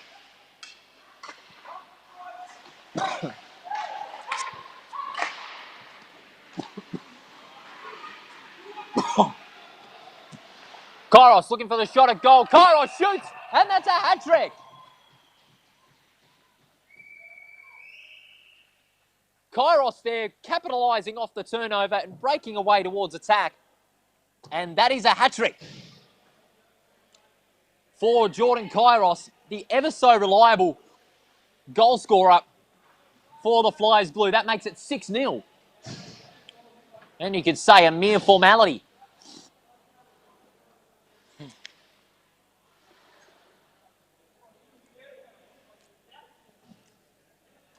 Kairos looking for the shot at goal. Kairos shoots, and that's a hat-trick. Kairos there capitalising off the turnover and breaking away towards attack. And that is a hat-trick for Jordan Kairos, the ever so reliable goal scorer for the Flyers Blue. That makes it 6-0. And you could say a mere formality.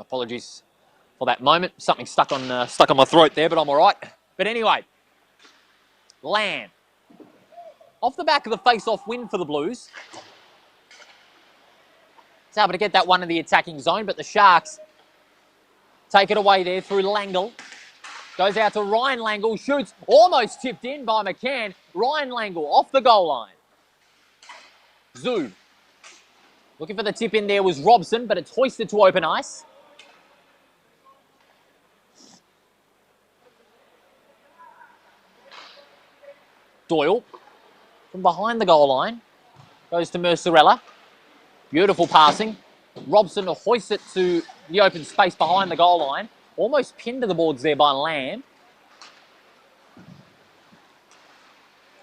Apologies for that moment. Something stuck on my throat there, but I'm all right. But anyway, Lamb. Off the back of the face-off win for the Blues. It's able to get that one in the attacking zone, but the Sharks take it away there through Langle. Goes out to Ryan Langle, shoots, almost tipped in by McCann. Ryan Langle off the goal line. Zoo. Looking for the tip in there was Robson, but it's hoisted to open ice. Doyle from behind the goal line goes to Mercerella. Beautiful passing. Robson hoists it to the open space behind the goal line. Almost pinned to the boards there by Lamb.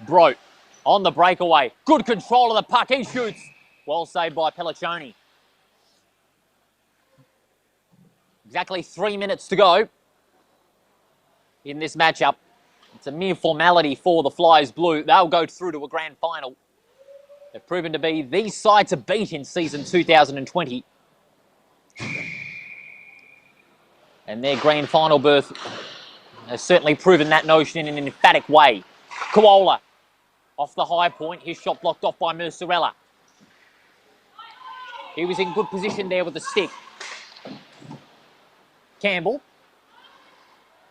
Brote on the breakaway. Good control of the puck. He shoots. Well saved by Pelliccioni. Exactly 3 minutes to go in this matchup. It's a mere formality for the Flyers Blue. They'll go through to a grand final. They've proven to be the side to beat in season 2020. And their grand final berth has certainly proven that notion in an emphatic way. Koala off the high point. His shot blocked off by Mercerella. He was in good position there with the stick. Campbell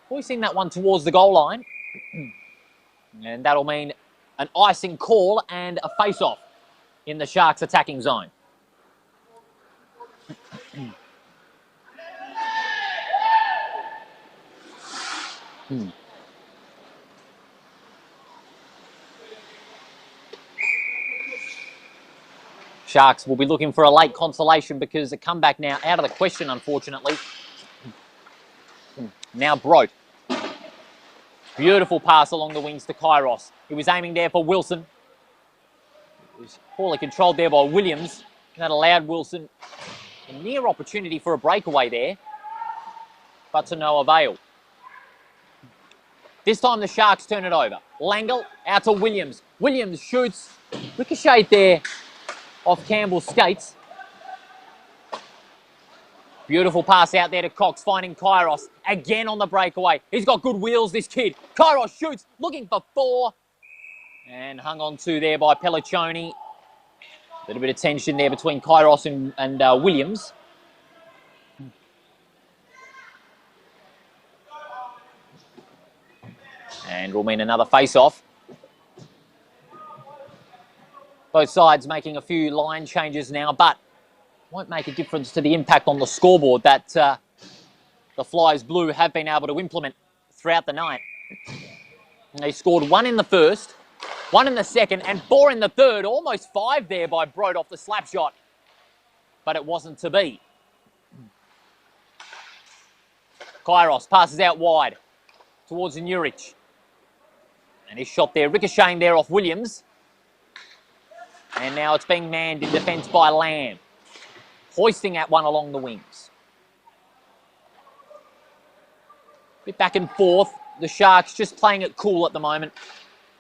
hoisting that one towards the goal line. And that'll mean an icing call and a face-off in the Sharks' attacking zone. Sharks will be looking for a late consolation because a comeback now out of the question, unfortunately. Now Brote. Beautiful pass along the wings to Kairos. He was aiming there for Wilson. It was poorly controlled there by Williams. That allowed Wilson a near opportunity for a breakaway there, but to no avail. This time the Sharks turn it over. Langle out to Williams. Williams shoots. Ricochet there off Campbell's skates. Beautiful pass out there to Cox, finding Kairos again on the breakaway. He's got good wheels, this kid. Kairos shoots, looking for 4. And hung on to there by Pelliccioni. A little bit of tension there between Kairos and Williams. And will mean another face-off. Both sides making a few line changes now, but won't make a difference to the impact on the scoreboard that the Flyers Blue have been able to implement throughout the night. And they scored 1 in the first, 1 in the second, and 4 in the third. Almost 5 there by Brote off the slap shot, but it wasn't to be. Kairos passes out wide towards Nurich. And his shot there, ricocheting there off Williams. And now it's being manned in defence by Lamb. Hoisting at one along the wings. Bit back and forth. The Sharks just playing it cool at the moment.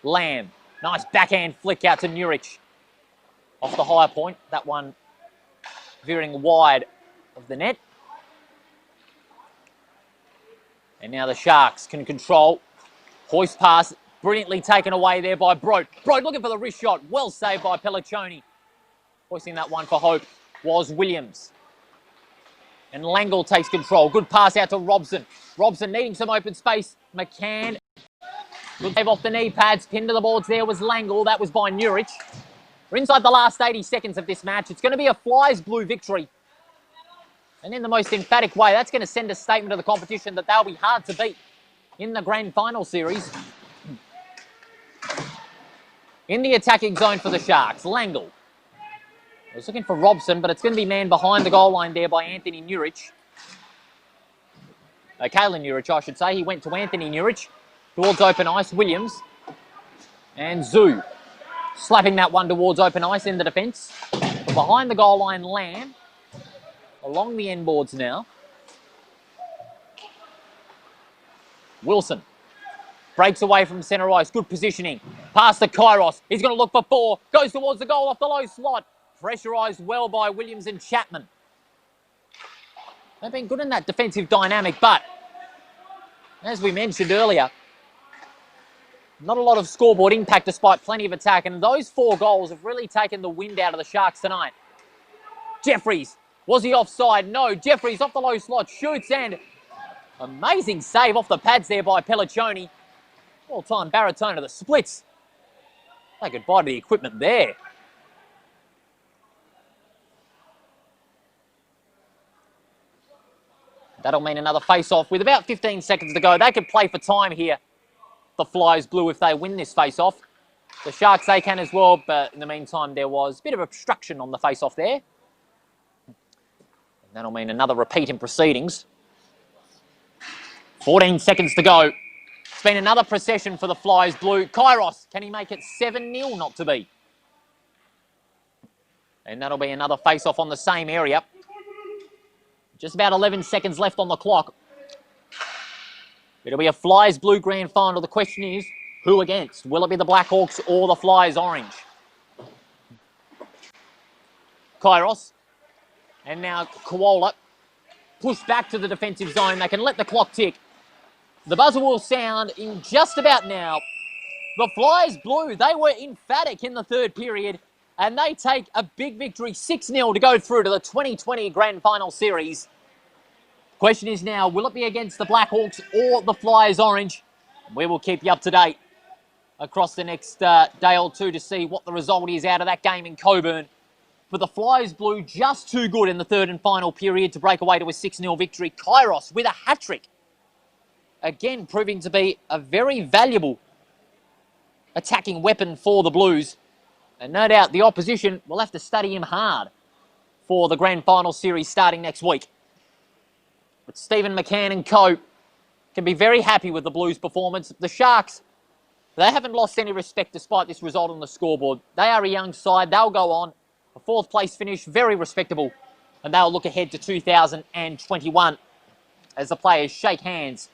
Lamb. Nice backhand flick out to Nurich. Off the higher point. That one veering wide of the net. And now the Sharks can control. Hoist pass. Brilliantly taken away there by Brote. Brote looking for the wrist shot. Well saved by Pelliccioni. Hoisting that one for hope was Williams. And Langle takes control. Good pass out to Robson. Robson needing some open space. McCann. Good save off the knee pads. Pinned to the boards there was Langle. That was by Nurich. We're inside the last 80 seconds of this match. It's going to be a Flyers Blue victory. And in the most emphatic way, that's going to send a statement to the competition that they'll be hard to beat in the grand final series. In the attacking zone for the Sharks, Langle. I was looking for Robson, but it's going to be manned behind the goal line there by Anthony Nurich. Kalen Nurich, I should say. He went to Anthony Nurich. Towards open ice, Williams. And Zoo. Slapping that one towards open ice in the defence. Behind the goal line, Lamb. Along the end boards now. Wilson. Breaks away from centre ice. Good positioning. Pass to Kairos. He's going to look for 4. Goes towards the goal off the low slot. Pressurised well by Williams and Chapman. They've been good in that defensive dynamic, but as we mentioned earlier, not a lot of scoreboard impact despite plenty of attack, and those 4 goals have really taken the wind out of the Sharks tonight. Jeffries. Was he offside? No. Jeffries off the low slot. Shoots and amazing save off the pads there by Pelliccioni. All-time baritone of the splits. Say goodbye to the equipment there. That'll mean another face-off with about 15 seconds to go. They could play for time here, the Flyers Blue, if they win this face-off. The Sharks, they can as well, but in the meantime, there was a bit of obstruction on the face-off there. And that'll mean another repeat in proceedings. 14 seconds to go. It's been another procession for the Flyers Blue. Kairos, can he make it 7-0? Not to be. And that'll be another face-off on the same area. Just about 11 seconds left on the clock. It'll be a Flyers Blue grand final. The question is, who against? Will it be the Blackhawks or the Flyers Orange? Kairos. And now Koala pushed back to the defensive zone. They can let the clock tick. The buzzer will sound in just about now. The Flyers blue, they were emphatic in the third period, and they take a big victory, 6-0, to go through to the 2020 Grand Final Series. Question is now, will it be against the Blackhawks or the Flyers orange? We will keep you up to date across the next day or two to see what the result is out of that game in Coburn. But the Flyers blue just too good in the third and final period to break away to a 6-0 victory. Kairos with a hat-trick. Again, proving to be a very valuable attacking weapon for the Blues. And no doubt the opposition will have to study him hard for the Grand Final Series starting next week. But Stephen McCann and co can be very happy with the Blues' performance. The Sharks, they haven't lost any respect despite this result on the scoreboard. They are a young side. They'll go on. A fourth place finish, very respectable. And they'll look ahead to 2021 as the players shake hands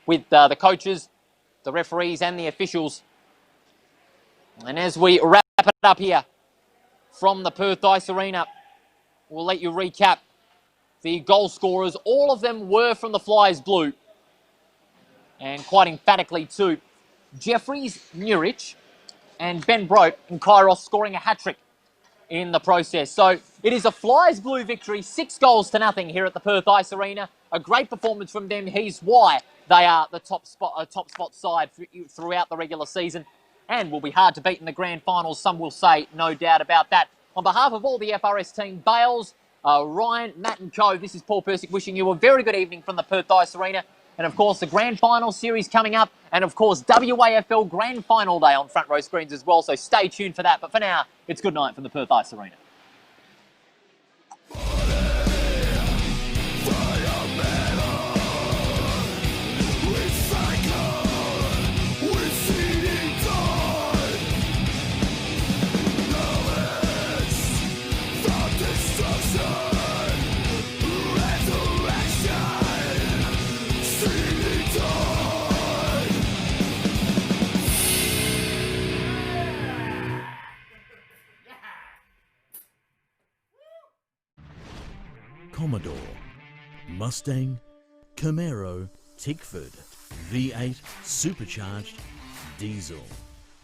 with the coaches, the referees and the officials. And as we wrap it up here from the Perth Ice Arena, we'll let you recap the goal scorers. All of them were from the Flyers blue. And quite emphatically too. Jeffries, Nurich and Ben Brote and Kairos scoring a hat-trick in the process. So it is a Flyers blue victory, 6-0 here at the Perth Ice Arena. A great performance from them. He's why they are the top spot side throughout the regular season and will be hard to beat in the grand finals, some will say, no doubt about that. On behalf of all the FRS team, Bales, Ryan, Matt and co, this is Paul Persick wishing you a very good evening from the Perth Ice Arena. And of course, the Grand Final Series coming up. And of course, WAFL Grand Final Day on Front Row Screens as well. So stay tuned for that. But for now, it's good night from the Perth Ice Arena. Commodore, Mustang, Camaro, Tickford, V8 supercharged, diesel.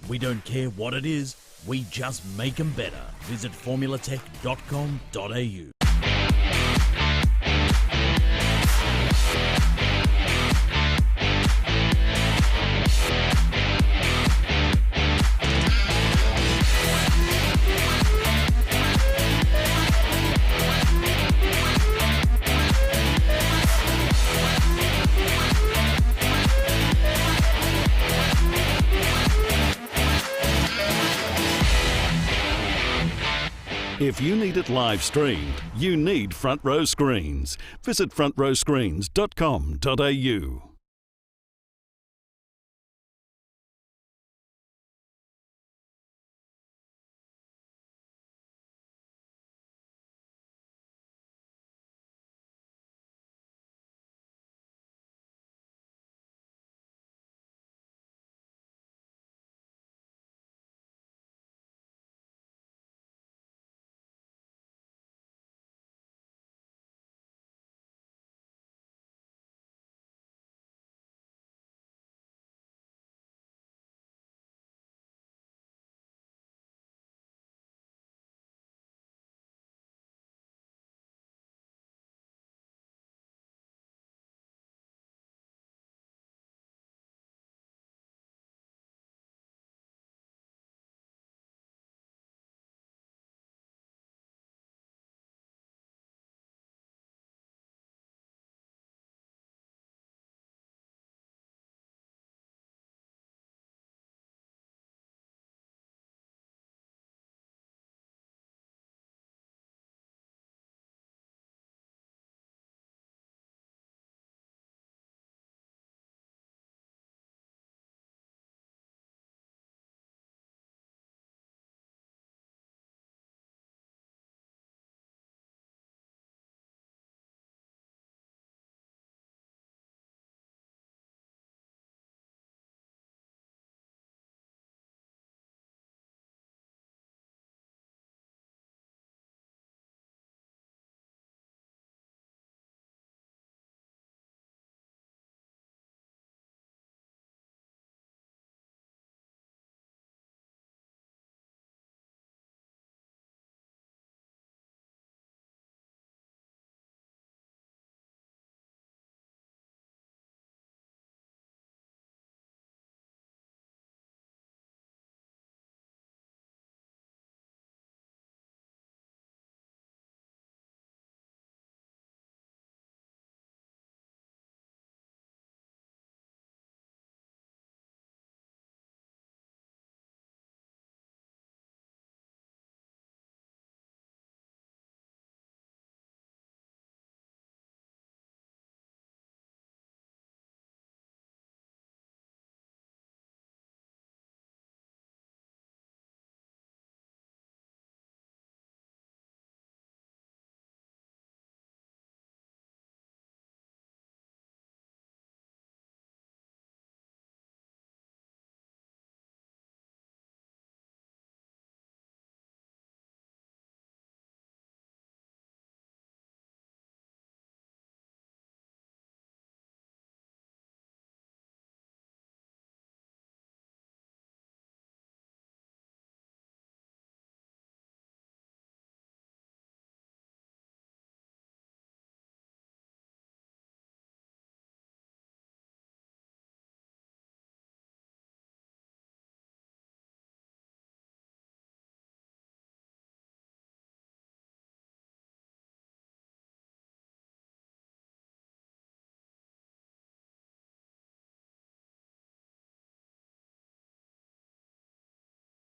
We don't care what it is, we just make them better. Visit formulatech.com.au. If you need it live streamed, you need Front Row Screens. Visit frontrowscreens.com.au.